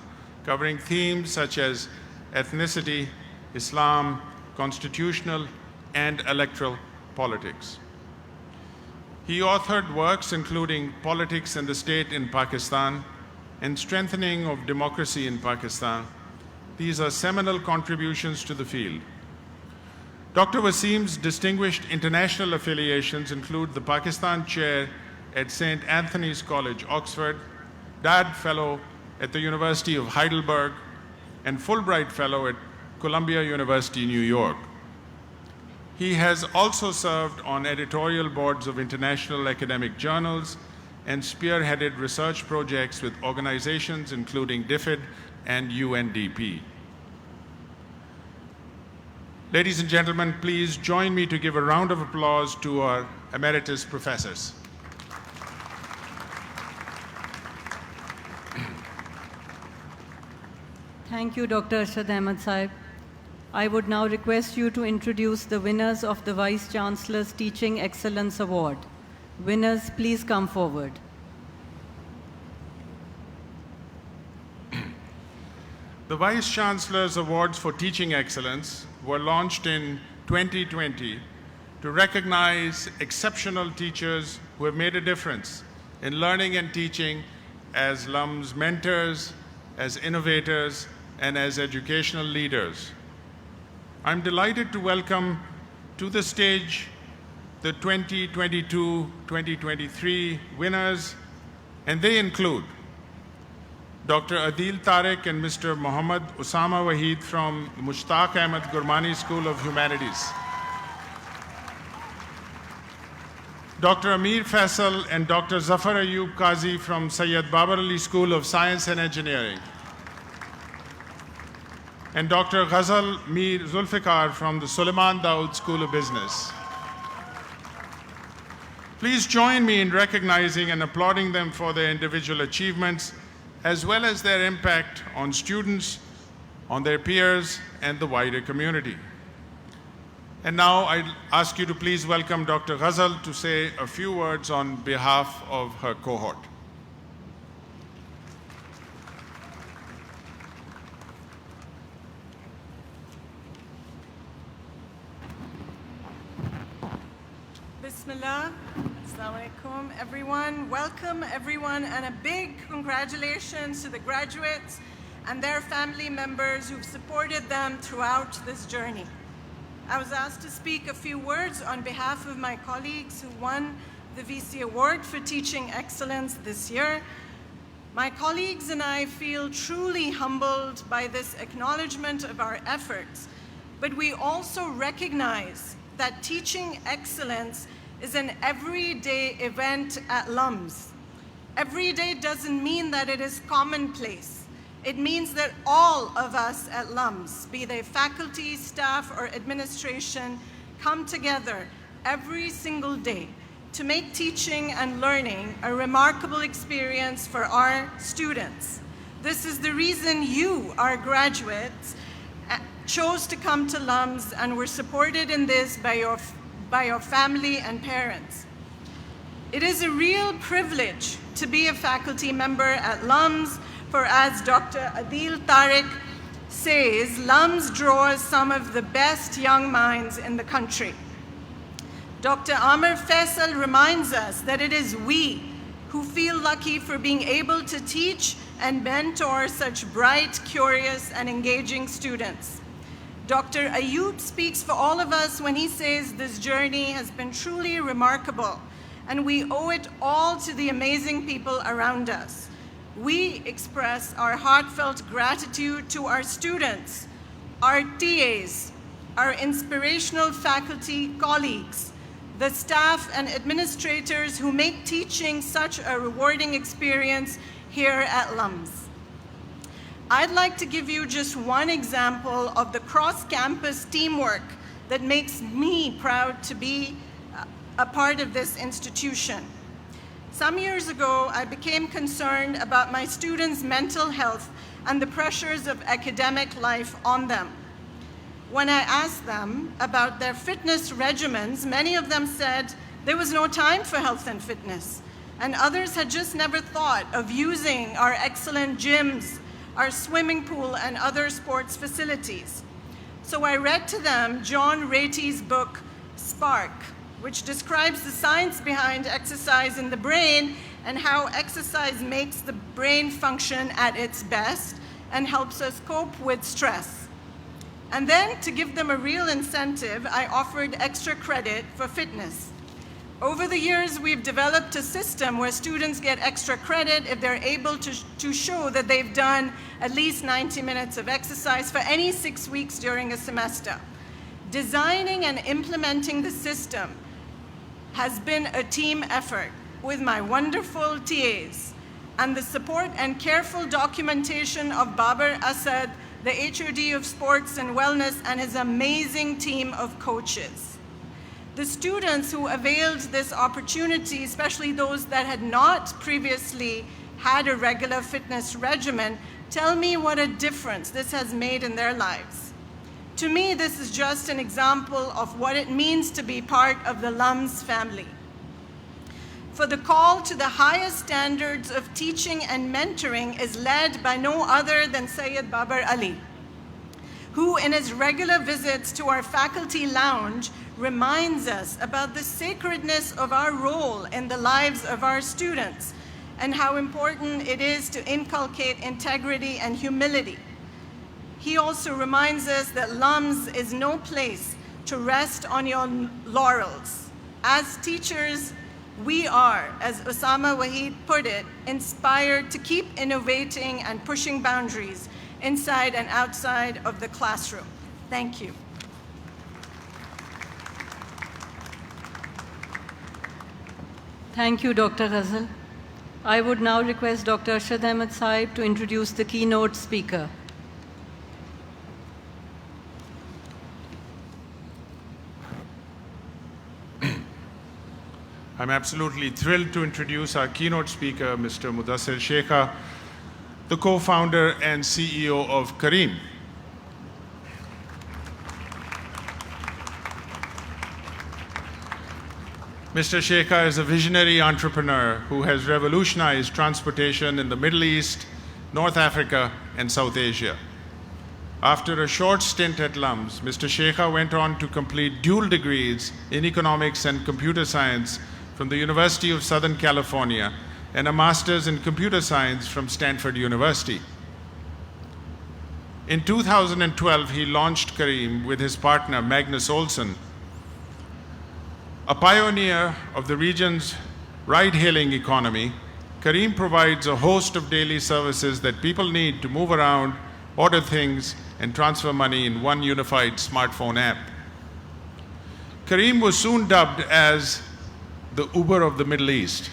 covering themes such as ethnicity, Islam, constitutional and electoral politics. He authored works including Politics and the State in Pakistan and Strengthening of Democracy in Pakistan. These are seminal contributions to the field. Dr. Wasim's distinguished international affiliations include the Pakistan Chair at St. Anthony's College, Oxford, Dad Fellow at the University of Heidelberg, and Fulbright Fellow at Columbia University, New York. He has also served on editorial boards of international academic journals and spearheaded research projects with organizations including DFID and UNDP. Ladies and gentlemen, please join me to give a round of applause to our emeritus professors. Thank you, Dr. Arshad Ahmed Saib. I would now request you to introduce the winners of the Vice Chancellor's Teaching Excellence Award. Winners, please come forward. The Vice Chancellor's Awards for Teaching Excellence were launched in 2020 to recognize exceptional teachers who have made a difference in learning and teaching as LUMS mentors, as innovators, and as educational leaders. I'm delighted to welcome to the stage the 2022-2023 winners, and they include Dr. Adil Tariq and Mr. Muhammad Usama Waheed from Mushtaq Ahmed Gurmani School of Humanities. Dr. Amir Faisal and Dr. Zafar Ayub Qazi from Sayyid Babar Ali School of Science and Engineering. And Dr. Ghazal Mir Zulfikar from the Suleiman Dawood School of Business. Please join me in recognizing and applauding them for their individual achievements, as well as their impact on students, on their peers, and the wider community. And now I'd ask you to please welcome Dr. Ghazal to say a few words on behalf of her cohort. Bismillah, Assalamu alaikum, everyone. Welcome, everyone, and a big congratulations to the graduates and their family members who've supported them throughout this journey. I was asked to speak a few words on behalf of my colleagues who won the VC Award for Teaching Excellence this year. My colleagues and I feel truly humbled by this acknowledgement of our efforts, but we also recognize that teaching excellence is an everyday event at LUMS. Every day doesn't mean that it is commonplace. It means that all of us at LUMS, be they faculty, staff, or administration, come together every single day to make teaching and learning a remarkable experience for our students. This is the reason you, our graduates, chose to come to LUMS and were supported in this by your family and parents. It is a real privilege to be a faculty member at LUMS, for as Dr. Adil Tariq says, LUMS draws some of the best young minds in the country. Dr. Amir Faisal reminds us that it is we who feel lucky for being able to teach and mentor such bright, curious, and engaging students. Dr. Ayub speaks for all of us when he says this journey has been truly remarkable, and we owe it all to the amazing people around us. We express our heartfelt gratitude to our students, our TAs, our inspirational faculty colleagues, the staff and administrators who make teaching such a rewarding experience here at LUMS. I'd like to give you just one example of the cross-campus teamwork that makes me proud to be a part of this institution. Some years ago, I became concerned about my students' mental health and the pressures of academic life on them. When I asked them about their fitness regimens, many of them said there was no time for health and fitness, and others had just never thought of using our excellent gyms, our swimming pool, and other sports facilities. So I read to them John Ratey's book, Spark, which describes the science behind exercise in the brain and how exercise makes the brain function at its best and helps us cope with stress. And then, to give them a real incentive, I offered extra credit for fitness. Over the years, we've developed a system where students get extra credit if they're able to show that they've done at least 90 minutes of exercise for any 6 weeks during a semester. Designing and implementing the system has been a team effort with my wonderful TAs and the support and careful documentation of Babar Asad, the HOD of Sports and Wellness, and his amazing team of coaches. The students who availed this opportunity, especially those that had not previously had a regular fitness regimen, tell me what a difference this has made in their lives. To me, this is just an example of what it means to be part of the LUMS family. For the call to the highest standards of teaching and mentoring is led by no other than Sayyid Babar Ali, who in his regular visits to our faculty lounge reminds us about the sacredness of our role in the lives of our students and how important it is to inculcate integrity and humility. He also reminds us that LUMS is no place to rest on your laurels. As teachers, we are, as Osama Waheed put it, inspired to keep innovating and pushing boundaries inside and outside of the classroom. Thank you. Thank you, Dr. Ghazal. I would now request Dr. Arshad Ahmed Saib to introduce the keynote speaker. I'm absolutely thrilled to introduce our keynote speaker, Mr. Mudassir Sheikha, the co-founder and CEO of Careem. Mr. Sheikha is a visionary entrepreneur who has revolutionized transportation in the Middle East, North Africa, and South Asia. After a short stint at LUMS, Mr. Sheikha went on to complete dual degrees in economics and computer science from the University of Southern California and a master's in computer science from Stanford University. In 2012, he launched Careem with his partner Magnus Olsson. A pioneer of the region's ride-hailing economy, Careem provides a host of daily services that people need to move around, order things, and transfer money in one unified smartphone app. Careem was soon dubbed as the Uber of the Middle East,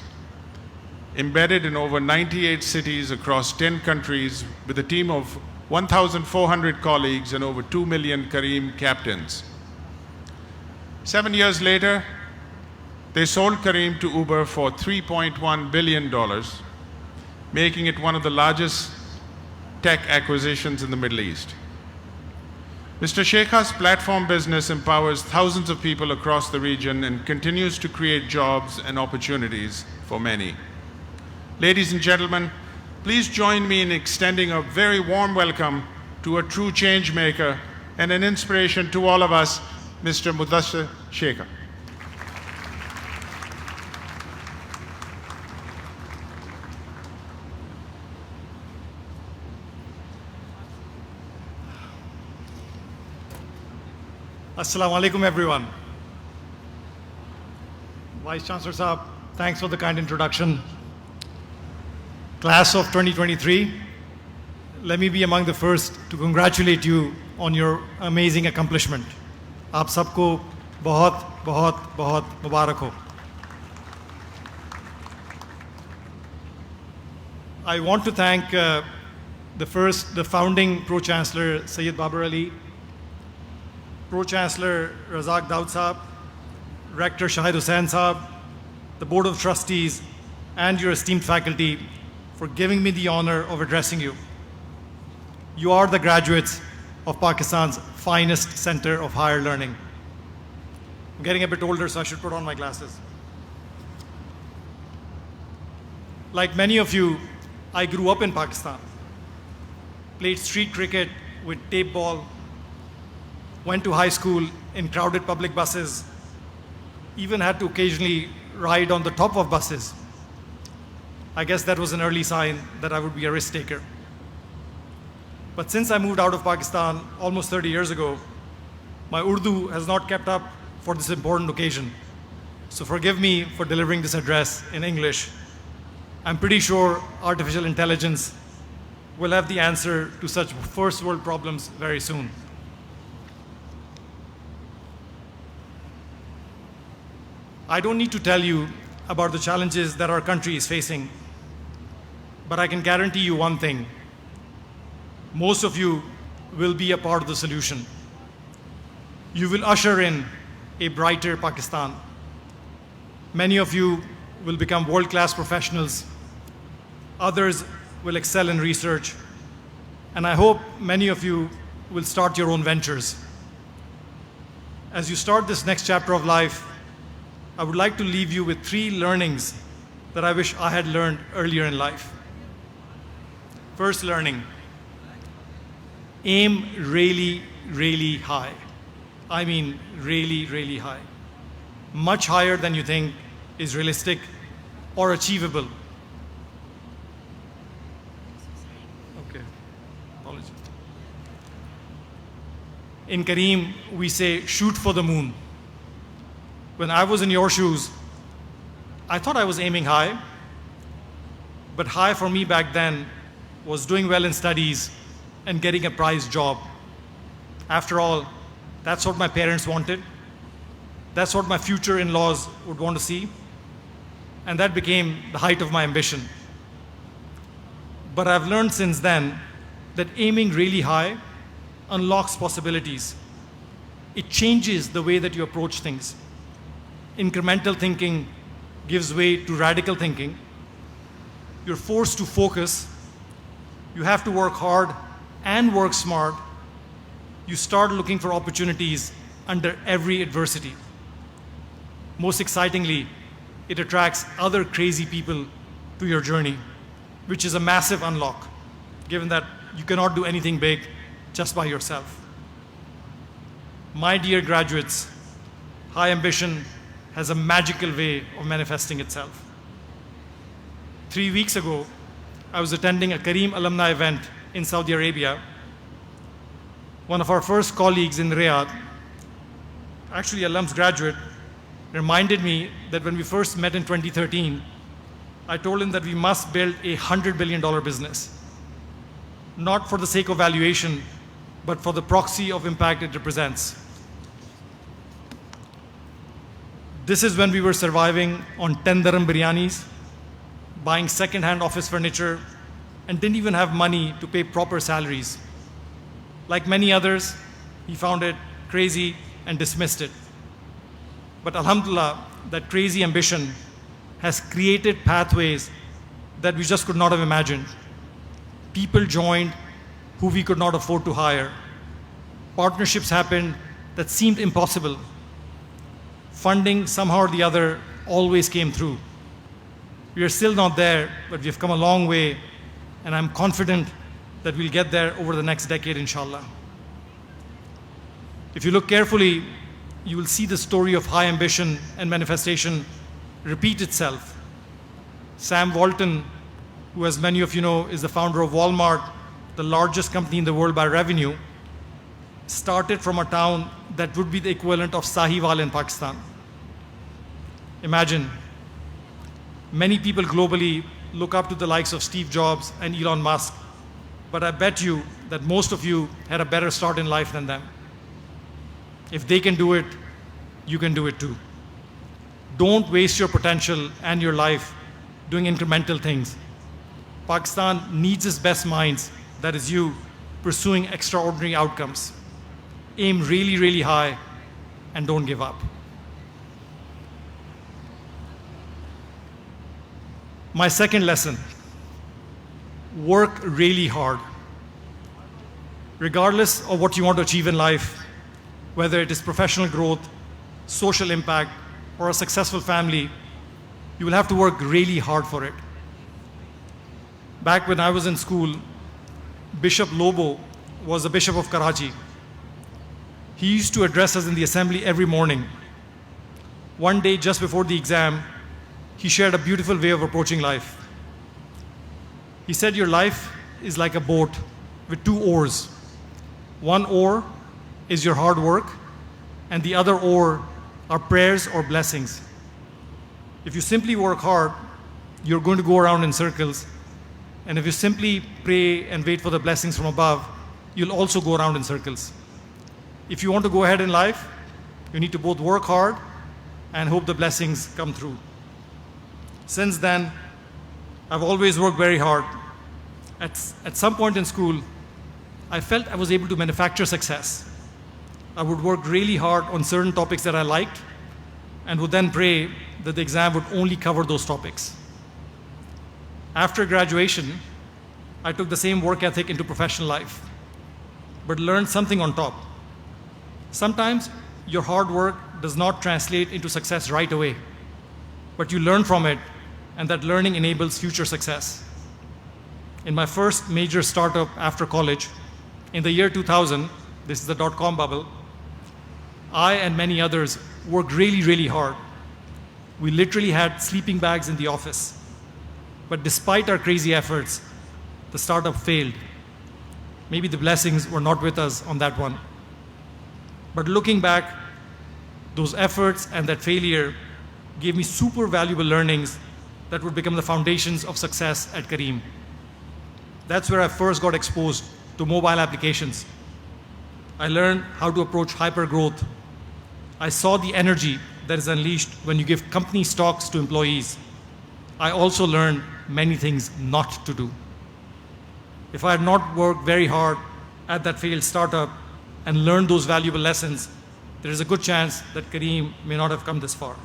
embedded in over 98 cities across 10 countries with a team of 1,400 colleagues and over 2 million Careem captains. 7 years later, they sold Careem to Uber for $3.1 billion, making it one of the largest tech acquisitions in the Middle East. Mr. Sheikha's platform business empowers thousands of people across the region and continues to create jobs and opportunities for many. Ladies and gentlemen, please join me in extending a very warm welcome to a true change maker and an inspiration to all of us, Mr. Mudassir Sheikha. Assalamu alaikum, everyone. Vice Chancellor Saab, thanks for the kind introduction. Class of 2023, let me be among the first to congratulate you on your amazing accomplishment. Aap sabko bahut, bahut, bahut mubarak ho. I want to thank the founding Pro-Chancellor Sayyid Babar Ali, Pro-Chancellor Razak Daud Saab, Rector Shahid Hussain Saab, the Board of Trustees, and your esteemed faculty for giving me the honor of addressing you. You are the graduates of Pakistan's finest center of higher learning. I'm getting a bit older, so I should put on my glasses. Like many of you, I grew up in Pakistan, played street cricket with tape ball, went to high school in crowded public buses, even had to occasionally ride on the top of buses. I guess that was an early sign that I would be a risk taker. But since I moved out of Pakistan almost 30 years ago, my Urdu has not kept up for this important occasion. So forgive me for delivering this address in English. I'm pretty sure artificial intelligence will have the answer to such first world problems very soon. I don't need to tell you about the challenges that our country is facing, but I can guarantee you one thing. Most of you will be a part of the solution. You will usher in a brighter Pakistan. Many of you will become world-class professionals. Others will excel in research. And I hope many of you will start your own ventures. As you start this next chapter of life, I would like to leave you with 3 learnings that I wish I had learned earlier in life. First learning, aim really, really high. I mean really, really high. Much higher than you think is realistic or achievable. Okay, apologies. In Kareem, we say, shoot for the moon. When I was in your shoes, I thought I was aiming high, but high for me back then was doing well in studies and getting a prize job. After all, that's what my parents wanted. That's what my future in-laws would want to see. And that became the height of my ambition. But I've learned since then that aiming really high unlocks possibilities. It changes the way that you approach things. Incremental thinking gives way to radical thinking. You're forced to focus. You have to work hard and work smart. You start looking for opportunities under every adversity. Most excitingly, it attracts other crazy people to your journey, which is a massive unlock, given that you cannot do anything big just by yourself. My dear graduates, high ambition has a magical way of manifesting itself. 3 weeks ago, I was attending a Kareem alumni event in Saudi Arabia. One of our first colleagues in Riyadh, actually a LUMS graduate, reminded me that when we first met in 2013, I told him that we must build a $100 billion business, not for the sake of valuation, but for the proxy of impact it represents. This is when we were surviving on 10 dirham biryanis, buying second-hand office furniture, and didn't even have money to pay proper salaries. Like many others, he found it crazy and dismissed it. But alhamdulillah, that crazy ambition has created pathways that we just could not have imagined. People joined who we could not afford to hire. Partnerships happened that seemed impossible. Funding, somehow or the other, always came through. We are still not there, but we've come a long way, and I'm confident that we'll get there over the next decade, inshallah. If you look carefully, you will see the story of high ambition and manifestation repeat itself. Sam Walton, who, as many of you know, is the founder of Walmart, the largest company in the world by revenue, started from a town that would be the equivalent of Sahiwal in Pakistan. Imagine, many people globally look up to the likes of Steve Jobs and Elon Musk, but I bet you that most of you had a better start in life than them. If they can do it, you can do it too. Don't waste your potential and your life doing incremental things. Pakistan needs its best minds, that is you, pursuing extraordinary outcomes. Aim really, really high and don't give up. My second lesson, work really hard. Regardless of what you want to achieve in life, whether it is professional growth, social impact, or a successful family, you will have to work really hard for it. Back when I was in school, Bishop Lobo was the Bishop of Karachi. He used to address us in the assembly every morning. One day, just before the exam, he shared a beautiful way of approaching life. He said, your life is like a boat with two oars. One oar is your hard work, and the other oar are prayers or blessings. If you simply work hard, you're going to go around in circles. And if you simply pray and wait for the blessings from above, you'll also go around in circles. If you want to go ahead in life, you need to both work hard and hope the blessings come through. Since then, I've always worked very hard. At some point in school, I felt I was able to manufacture success. I would work really hard on certain topics that I liked and would then pray that the exam would only cover those topics. After graduation, I took the same work ethic into professional life, but learned something on top. Sometimes your hard work does not translate into success right away, but you learn from it, and that learning enables future success. In my first major startup after college, in the year 2000, this is the dot-com bubble, I and many others worked really, really hard. We literally had sleeping bags in the office. But despite our crazy efforts, the startup failed. Maybe the blessings were not with us on that one. But looking back, those efforts and that failure gave me super valuable learnings that would become the foundations of success at Careem. That's where I first got exposed to mobile applications. I learned how to approach hyper-growth. I saw the energy that is unleashed when you give company stocks to employees. I also learned many things not to do. If I had not worked very hard at that failed startup and learned those valuable lessons, there is a good chance that Careem may not have come this far.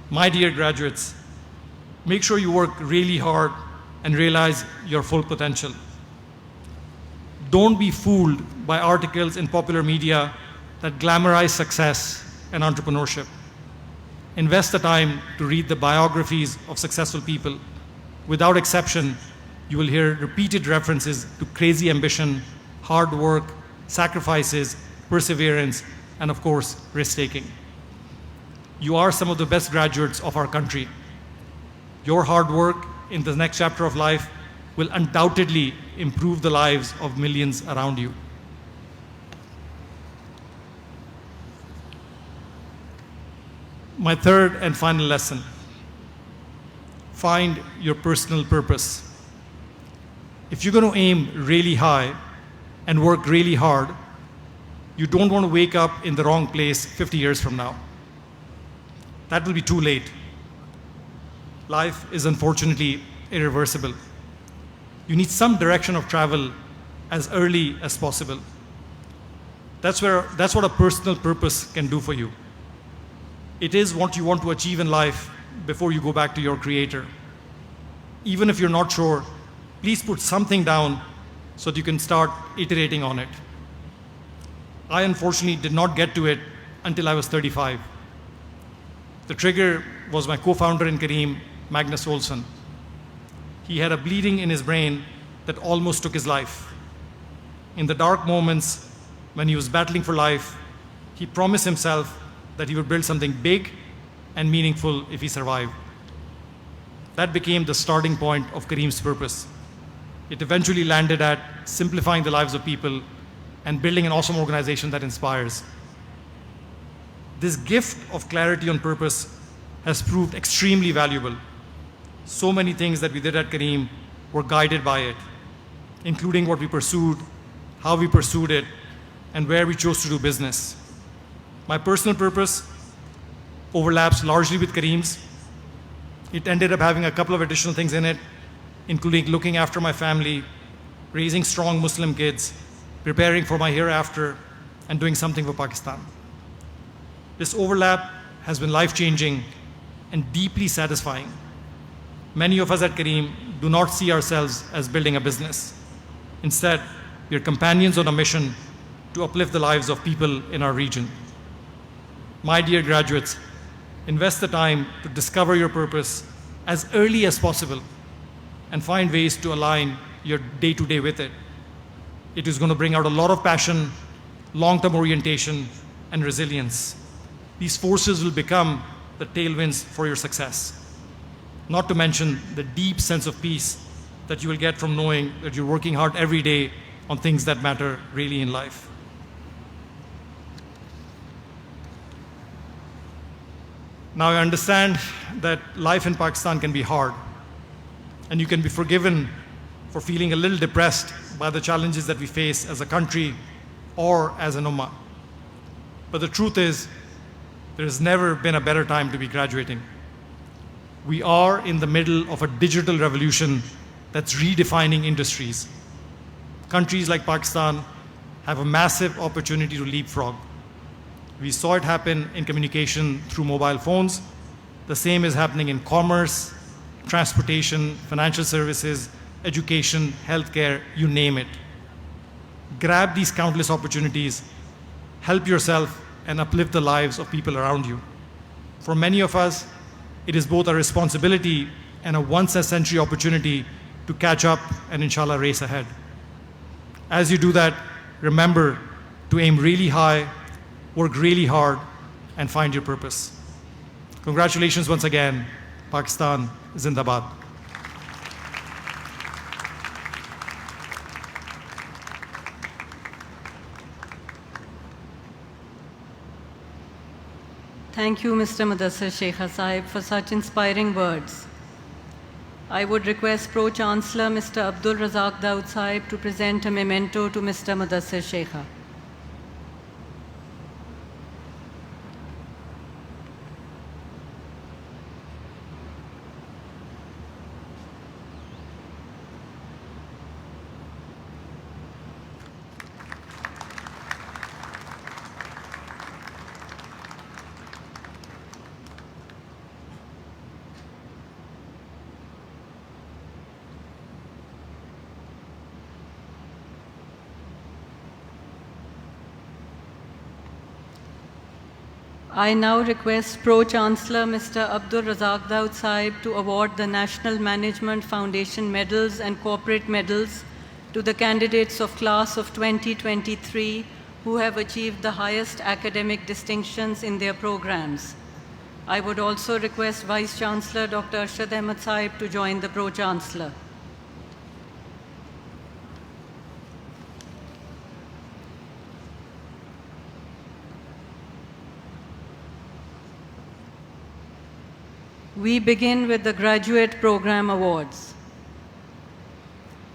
My dear graduates, make sure you work really hard and realize your full potential. Don't be fooled by articles in popular media that glamorize success and entrepreneurship. Invest the time to read the biographies of successful people. Without exception, you will hear repeated references to crazy ambition, hard work, sacrifices, perseverance, and of course, risk-taking. You are some of the best graduates of our country. Your hard work in the next chapter of life will undoubtedly improve the lives of millions around you. My third and final lesson, find your personal purpose. If you're going to aim really high and work really hard, you don't want to wake up in the wrong place 50 years from now. That will be too late. Life is unfortunately irreversible. You need some direction of travel as early as possible. That's what a personal purpose can do for you. It is what you want to achieve in life before you go back to your Creator. Even if you're not sure, please put something down so that you can start iterating on it. I unfortunately did not get to it until I was 35. The trigger was my co-founder in Careem, Magnus Olsson. He had a bleeding in his brain that almost took his life. In the dark moments when he was battling for life, he promised himself that he would build something big and meaningful if he survived. That became the starting point of Careem's purpose. It eventually landed at simplifying the lives of people and building an awesome organization that inspires. This gift of clarity on purpose has proved extremely valuable. So many things that we did at Careem were guided by it, including what we pursued, how we pursued it, and where we chose to do business. My personal purpose overlaps largely with Careem's. It ended up having a couple of additional things in it, including looking after my family, raising strong Muslim kids, preparing for my hereafter, and doing something for Pakistan. This overlap has been life-changing and deeply satisfying. Many of us at Kareem do not see ourselves as building a business. Instead, we are companions on a mission to uplift the lives of people in our region. My dear graduates, invest the time to discover your purpose as early as possible and find ways to align your day-to-day with it. It is going to bring out a lot of passion, long-term orientation, and resilience. These forces will become the tailwinds for your success. Not to mention the deep sense of peace that you will get from knowing that you're working hard every day on things that matter really in life. Now, I understand that life in Pakistan can be hard, and you can be forgiven for feeling a little depressed by the challenges that we face as a country or as an ummah. But the truth is, there has never been a better time to be graduating. We are in the middle of a digital revolution that's redefining industries. Countries like Pakistan have a massive opportunity to leapfrog. We saw it happen in communication through mobile phones. The same is happening in commerce, transportation, financial services, education, healthcare, you name it. Grab these countless opportunities, help yourself, and uplift the lives of people around you. For many of us, it is both a responsibility and a once-in-a-century opportunity to catch up and inshallah race ahead. As you do that, remember to aim really high, work really hard, and find your purpose. Congratulations once again. Pakistan Zindabad. Thank you, Mr. Mudassir Sheikha Sahib, for such inspiring words. I would request Pro-Chancellor Mr. Abdul Razak Daud Sahib to present a memento to Mr. Mudassir Sheikha. I now request Pro-Chancellor Mr. Abdul Razak Daud Sahib to award the National Management Foundation medals and corporate medals to the candidates of class of 2023 who have achieved the highest academic distinctions in their programs. I would also request Vice-Chancellor Dr. Arshad Ahmed Sahib to join the Pro-Chancellor. We begin with the Graduate Program Awards.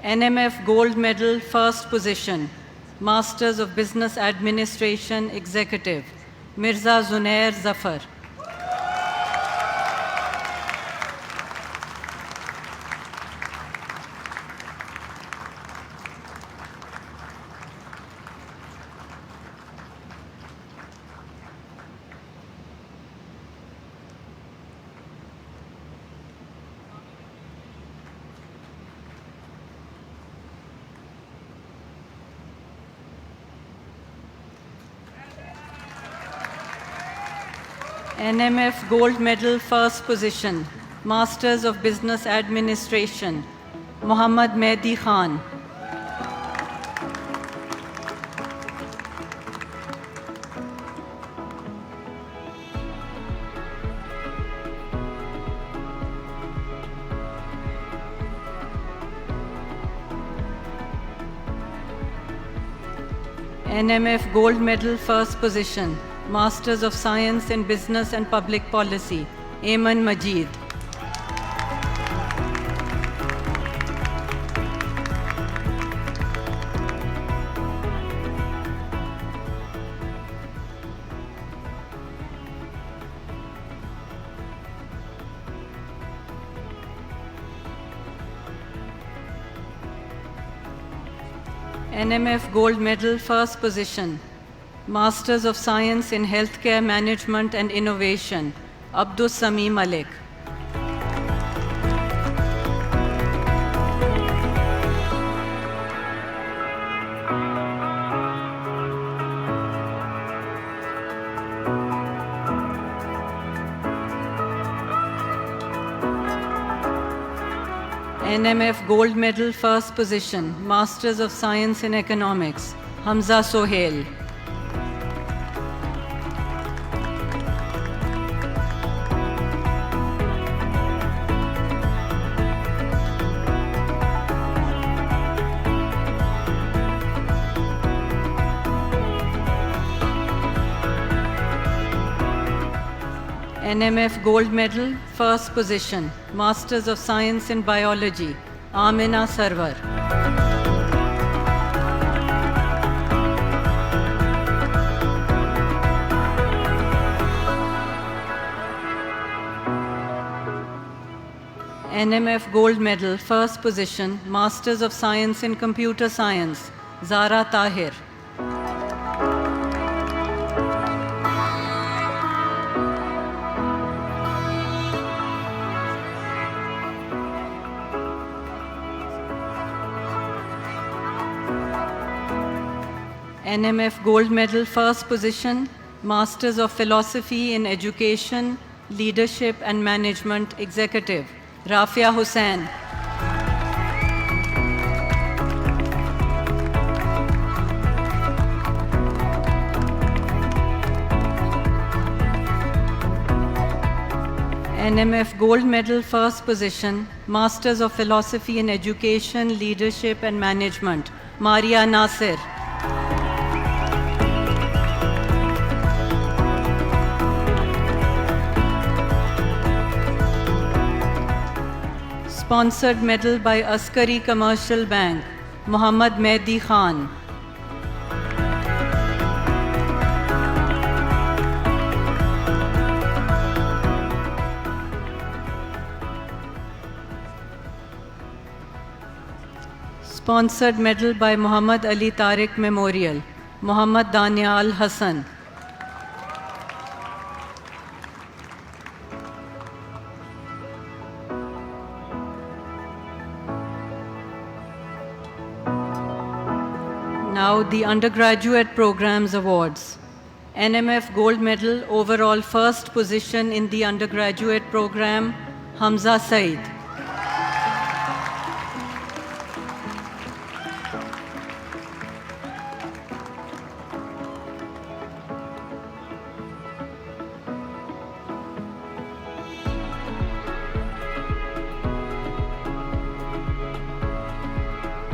NMF Gold Medal, first position, Masters of Business Administration Executive, Mirza Zunair Zafar. NMF Gold Medal, first position, Masters of Business Administration, Muhammad Mehdi Khan. NMF Gold Medal, first position, Masters of Science in Business and Public Policy, Ayman Majid. NMF Gold Medal, first position, Masters of Science in Healthcare Management and Innovation, Abdus Sami Malik. NMF Gold Medal, first position, Masters of Science in Economics, Hamza Sohail. NMF Gold Medal, first position, Masters of Science in Biology, Amina Sarwar. NMF Gold Medal, first position, Masters of Science in Computer Science, Zara Tahir. NMF Gold Medal, first position, Masters of Philosophy in Education, Leadership and Management, Executive, Rafia Hussain. NMF Gold Medal, first position, Masters of Philosophy in Education, Leadership and Management, Maria Nasir. Sponsored medal by Askari Commercial Bank, Muhammad Mehdi Khan. Sponsored medal by Muhammad Ali Tariq Memorial, Muhammad Danial Hassan. Now the undergraduate programs awards. NMF Gold Medal, overall first position in the undergraduate program, Hamza Said.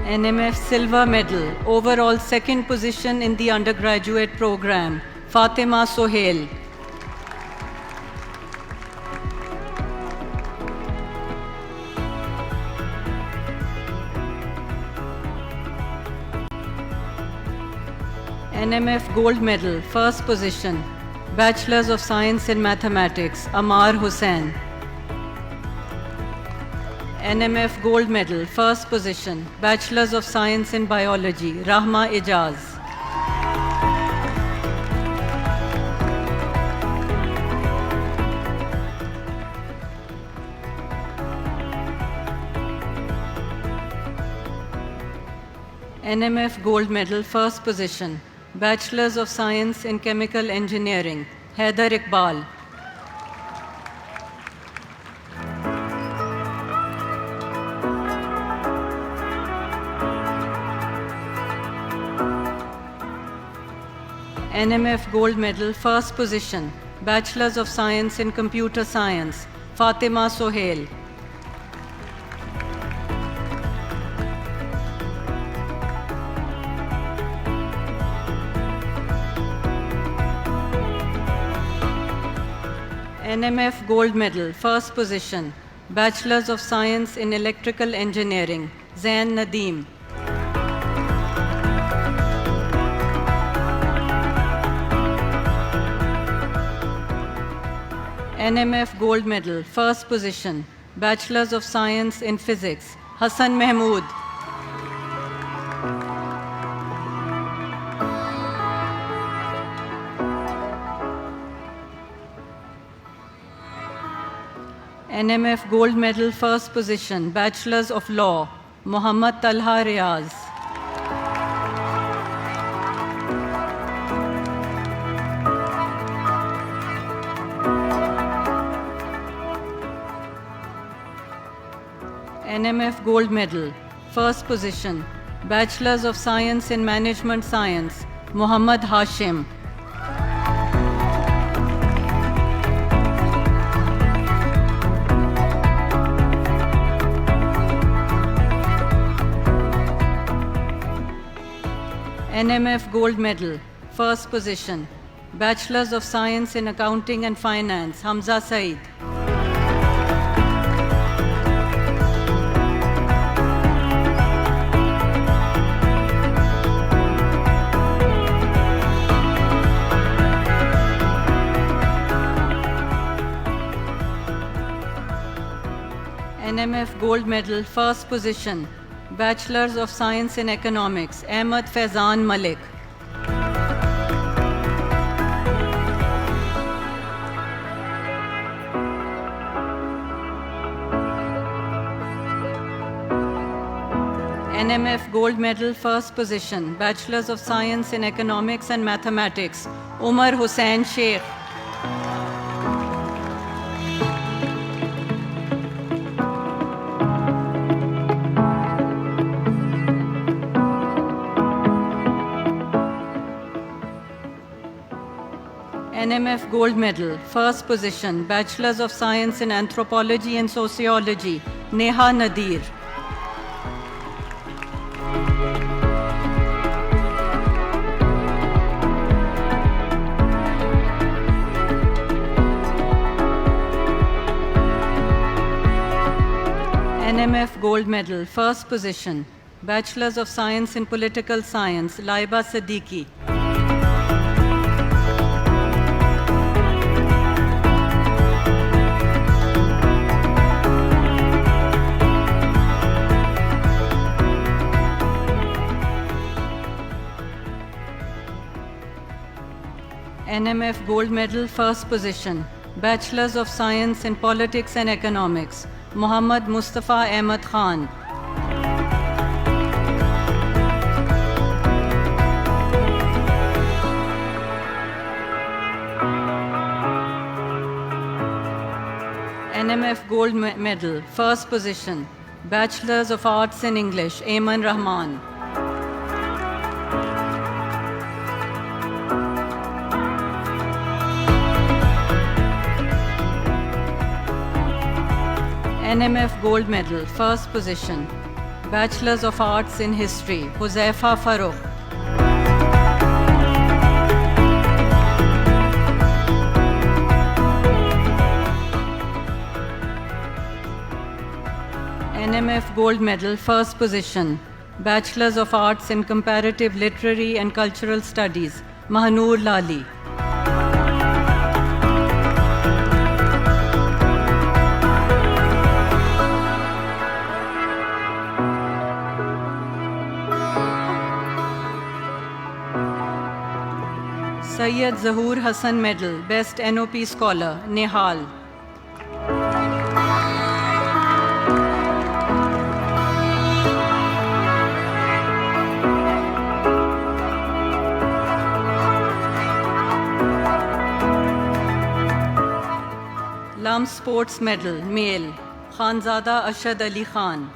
NMF Silver Medal, overall second position in the undergraduate program, Fatima Sohail. NMF Gold Medal, first position, Bachelors of Science in Mathematics, Amar Hussain. NMF Gold Medal, first position, Bachelors of Science in Biology, Rahma Ijaz. NMF Gold Medal, first position, Bachelors of Science in Chemical Engineering, Haider Iqbal. NMF Gold Medal, first position, Bachelors of Science in Computer Science, Fatima Sohail. NMF Gold Medal, first position, Bachelors of Science in Electrical Engineering, Zain Nadeem. NMF Gold Medal, first position, Bachelors of Science in Physics, Hassan Mahmood. NMF Gold Medal, first position, Bachelors of Law, Muhammad Talha Riaz. NMF Gold Medal, first position, Bachelors of Science in Management Science, Muhammad Hashim. NMF Gold Medal, first position, Bachelors of Science in Accounting and Finance, Hamza Saeed. NMF Gold Medal, first position, Bachelors of Science in Economics, Ahmed Faizan Malik. NMF Gold Medal, first position, Bachelors of Science in Economics and Mathematics, Umar Hussain Sheikh. NMF Gold Medal, first position, Bachelors of Science in Anthropology and Sociology, Neha Nadir. NMF Gold Medal, first position, Bachelors of Science in Political Science, Laiba Siddiqui. NMF Gold Medal, first position, Bachelors of Science in Politics and Economics, Muhammad Mustafa Ahmed Khan. NMF Gold Medal, first position, Bachelors of Arts in English, Ayman Rahman. NMF Gold Medal, first position, Bachelors of Arts in History, Huzaifa Farooq. NMF Gold Medal, first position, Bachelors of Arts in Comparative Literary and Cultural Studies, Mahanur Lali. Sayyid Zahoor Hassan Medal, Best NOP Scholar, Nehal. LUMS Sports Medal, Male, Khanzada Ashad Ali Khan.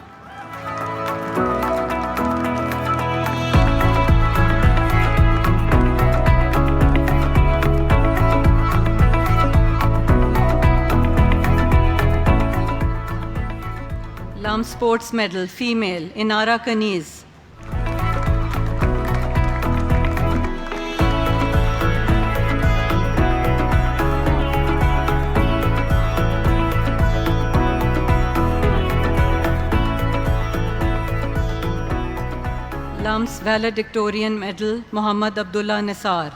LUMS Sports Medal, Female, Inara Kaniz. LUMS Valedictorian Medal, Muhammad Abdullah Nisar.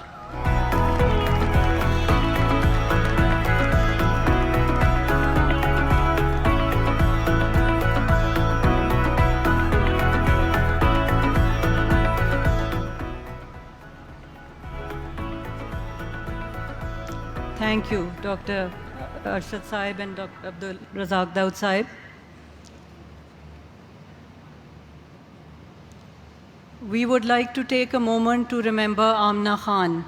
Thank you, Dr. Arshad Saib and Dr. Abdul Razak Daud Saib. We would like to take a moment to remember Amna Khan,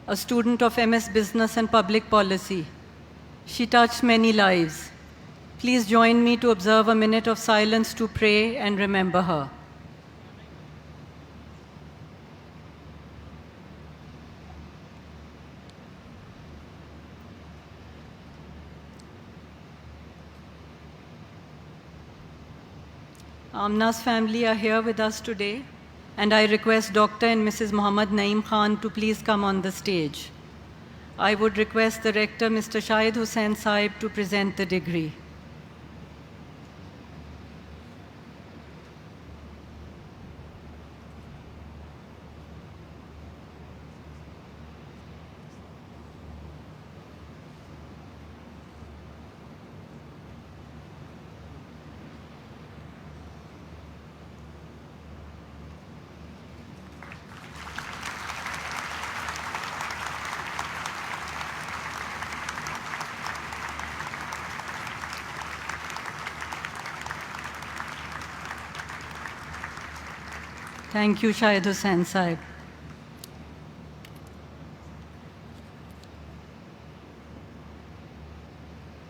a student of MS Business and Public Policy. She touched many lives. Please join me to observe a minute of silence to pray and remember her. Amna's family are here with us today, and I request Dr. and Mrs. Muhammad Naeem Khan to please come on the stage. I would request the rector, Mr. Shahid Hussain Saib, to present the degree. Thank you, Shahid Hussain Saib.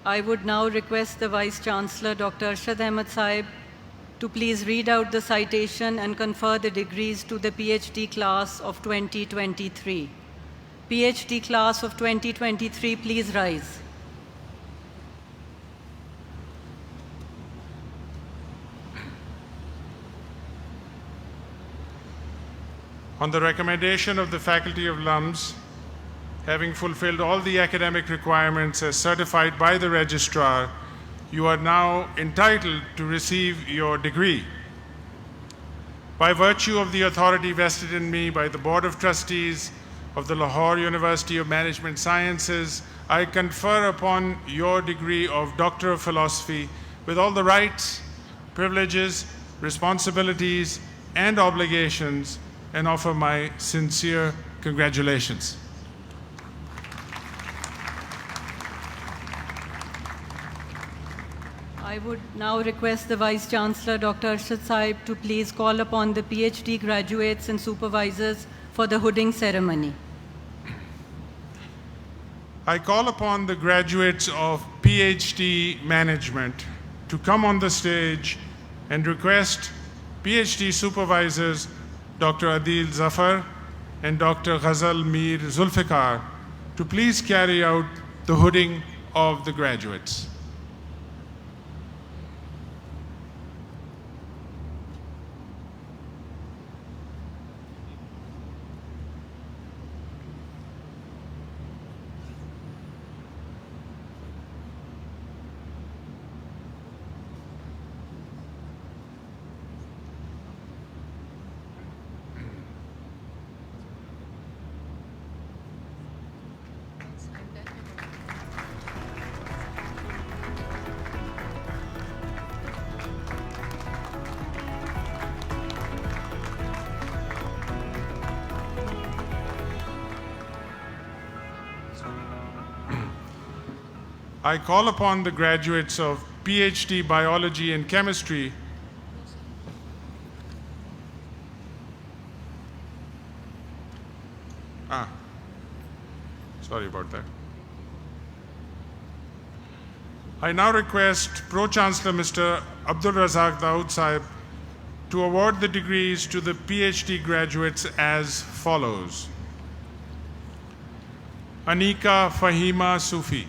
I would now request the Vice Chancellor, Dr. Arshad Ahmed Saib, to please read out the citation and confer the degrees to the PhD class of 2023. PhD class of 2023, please rise. On the recommendation of the faculty of LUMS, having fulfilled all the academic requirements as certified by the registrar, you are now entitled to receive your degree. By virtue of the authority vested in me by the Board of Trustees of the Lahore University of Management Sciences, I confer upon your degree of Doctor of Philosophy with all the rights, privileges, responsibilities, and obligations, and offer my sincere congratulations. I would now request the Vice Chancellor, Dr. Arshad Saib, to please call upon the PhD graduates and supervisors for the hooding ceremony. I call upon the graduates of PhD Management to come on the stage and request PhD supervisors Dr. Adil Zafar and Dr. Ghazal Mir Zulfikar to please carry out the hooding of the graduates. I call upon the graduates of PhD Biology and Chemistry sorry about that. I now request Pro-Chancellor Mr. Abdul Razak Dawood Saib to award the degrees to the PhD graduates as follows. Anika Fahima Sufi.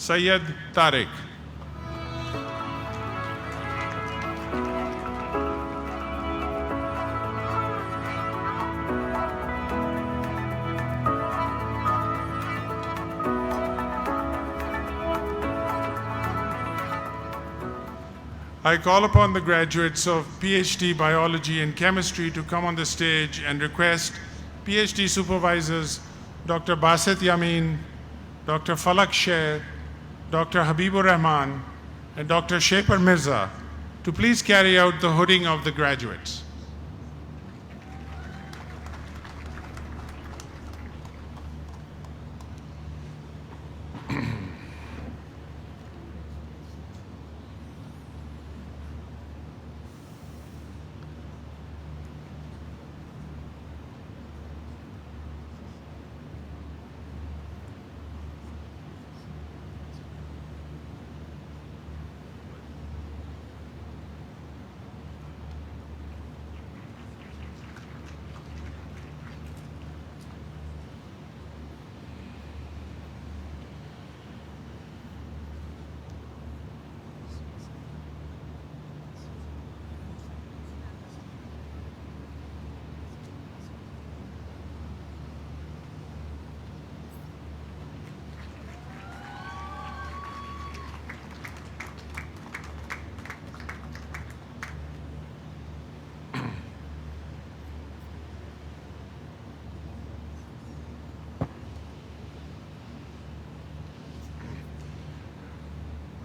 Syed Tariq. I call upon the graduates of PhD Biology and Chemistry to come on the stage and request PhD supervisors Dr. Basit Yamin, Dr. Falak Sher, Dr. Habibur Rahman, and Dr. Shepar Mirza to please carry out the hooding of the graduates.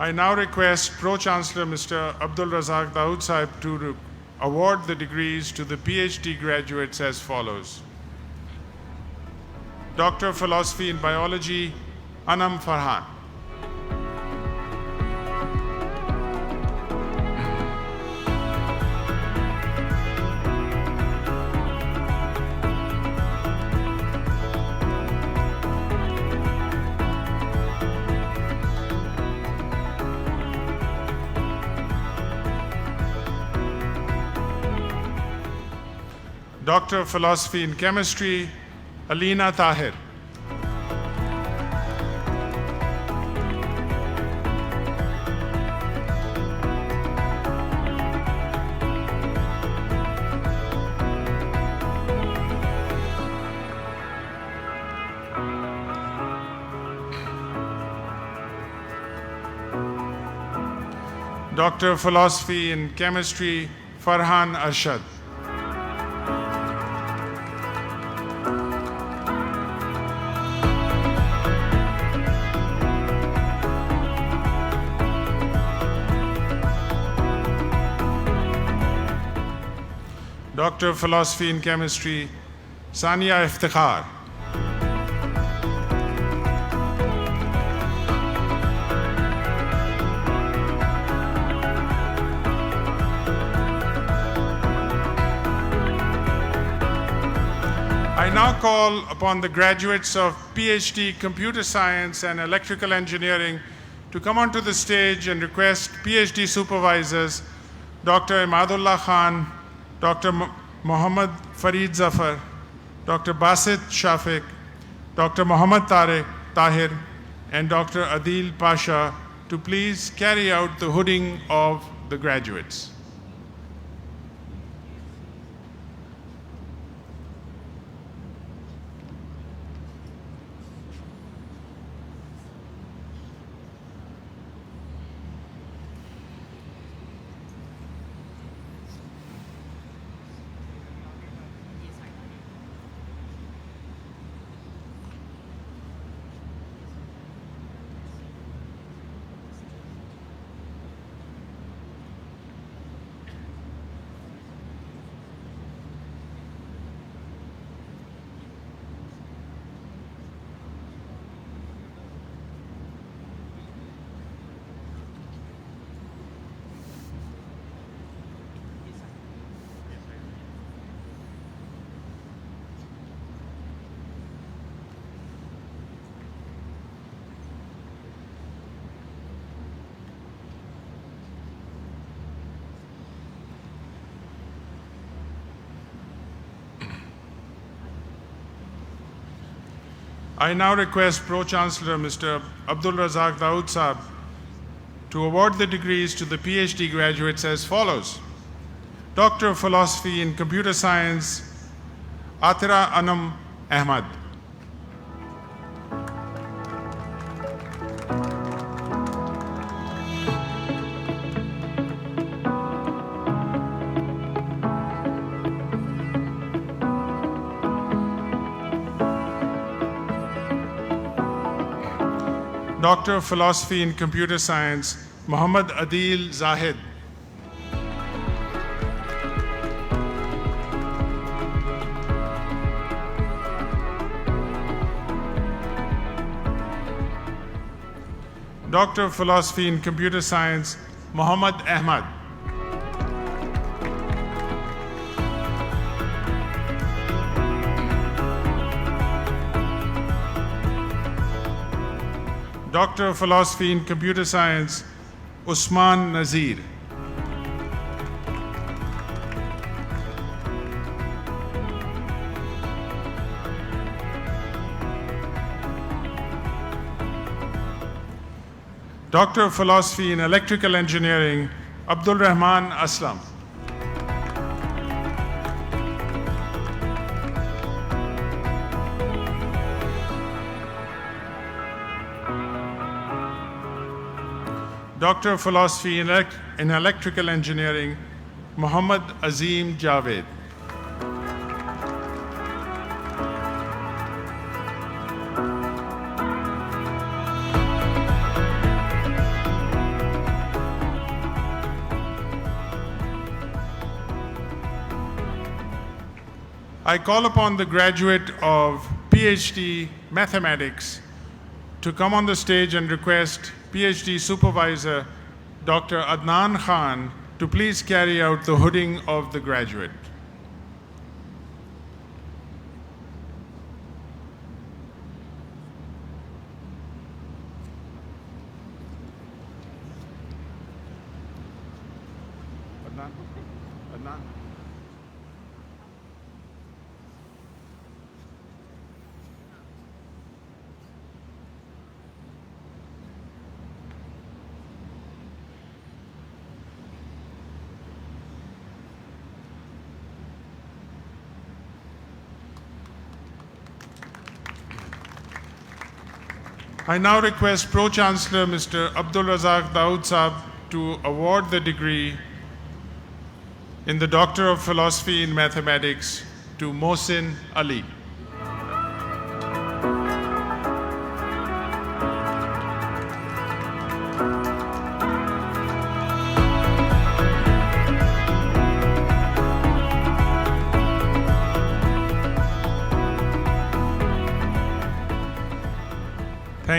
I now request Pro-Chancellor Mr. Abdul Razak Dawood Sahib to award the degrees to the PhD graduates as follows. Doctor of Philosophy in Biology, Anam Farhan. Doctor of Philosophy in Chemistry, Alina Tahir. Doctor of Philosophy in Chemistry, Farhan Arshad. Doctor of Philosophy in Chemistry, Sania Iftikhar. I now call upon the graduates of PhD Computer Science and Electrical Engineering to come onto the stage and request PhD supervisors, Dr. Imadullah Khan, Dr. Muhammad Farid Zafar, Dr. Basit Shafiq, Dr. Muhammad Tahir, and Dr. Adil Pasha to please carry out the hooding of the graduates. I now request Pro-Chancellor Mr. Abdul Razak Dawood Sahib to award the degrees to the PhD graduates as follows. Doctor of Philosophy in Computer Science, Atira Anam Ahmad. Doctor of Philosophy in Computer Science, Muhammad Adil Zahid. Doctor of Philosophy in Computer Science, Muhammad Ahmad. Doctor of Philosophy in Computer Science, Usman Nazir. Doctor of Philosophy in Electrical Engineering, Abdul Rahman Aslam. Doctor of Philosophy in Electrical Engineering, Muhammad Azim Javed. I call upon the graduate of PhD Mathematics to come on the stage and request PhD Supervisor Dr. Adnan Khan to please carry out the hooding of the graduate. Adnan? I now request Pro-Chancellor Mr. Abdul Razak Daud Saab to award the degree in the Doctor of Philosophy in Mathematics to Mohsin Ali.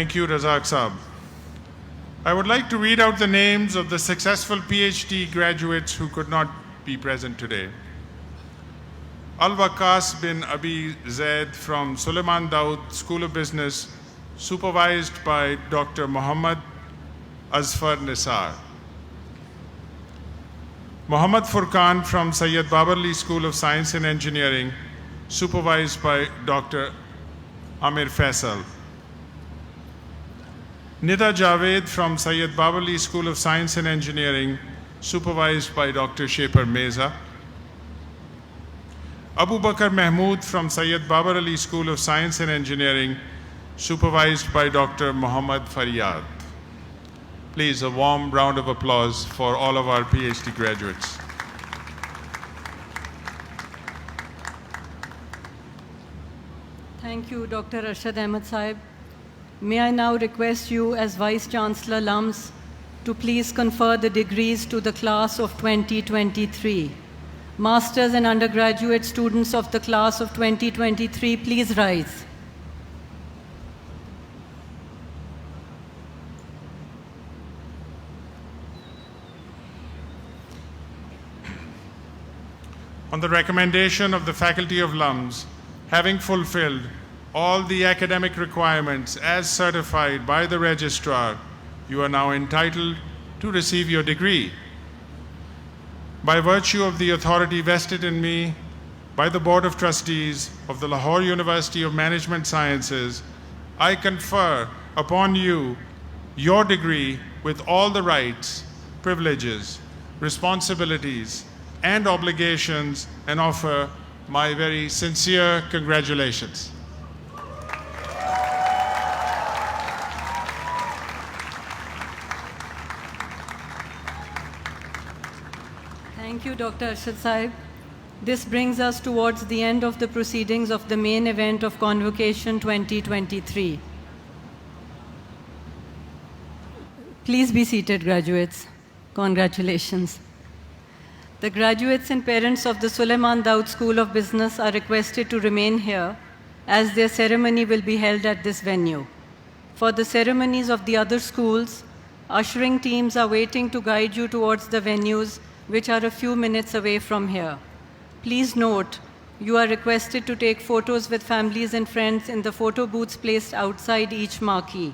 Thank you, Razak Saab. I would like to read out the names of the successful PhD graduates who could not be present today. Al-Waqas bin Abi Zaid from Suleiman Daud School of Business, supervised by Dr. Muhammad Azfar Nisar. Muhammad Furqan from Sayyid Babarli School of Science and Engineering, supervised by Dr. Amir Faisal. Nida Javed from Sayyid Babarli School of Science and Engineering, supervised by Dr. Shephar Meza. Abu Bakr Mahmood from Sayyid Babar Ali School of Science and Engineering, supervised by Dr. Muhammad Faryad. Please, a warm round of applause for all of our PhD graduates. Thank you, Dr. Arshad Ahmed Saib. May I now request you as Vice Chancellor LUMS to please confer the degrees to the class of 2023. Masters and undergraduate students of the class of 2023, please rise. On the recommendation of the faculty of LUMS, having fulfilled all the academic requirements as certified by the registrar, you are now entitled to receive your degree. By virtue of the authority vested in me by the Board of Trustees of the Lahore University of Management Sciences, I confer upon you your degree with all the rights, privileges, responsibilities, and obligations, and offer my very sincere congratulations. Thank you, Dr. Arshad Saib. This brings us towards the end of the proceedings of the main event of Convocation 2023. Please be seated, graduates. Congratulations. The graduates and parents of the Suleiman Daud School of Business are requested to remain here as their ceremony will be held at this venue. For the ceremonies of the other schools, ushering teams are waiting to guide you towards the venues, which are a few minutes away from here. Please note, you are requested to take photos with families and friends in the photo booths placed outside each marquee.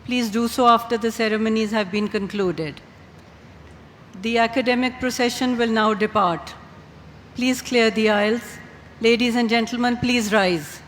Please do so after the ceremonies have been concluded. The academic procession will now depart. Please clear the aisles. Ladies and gentlemen, please rise.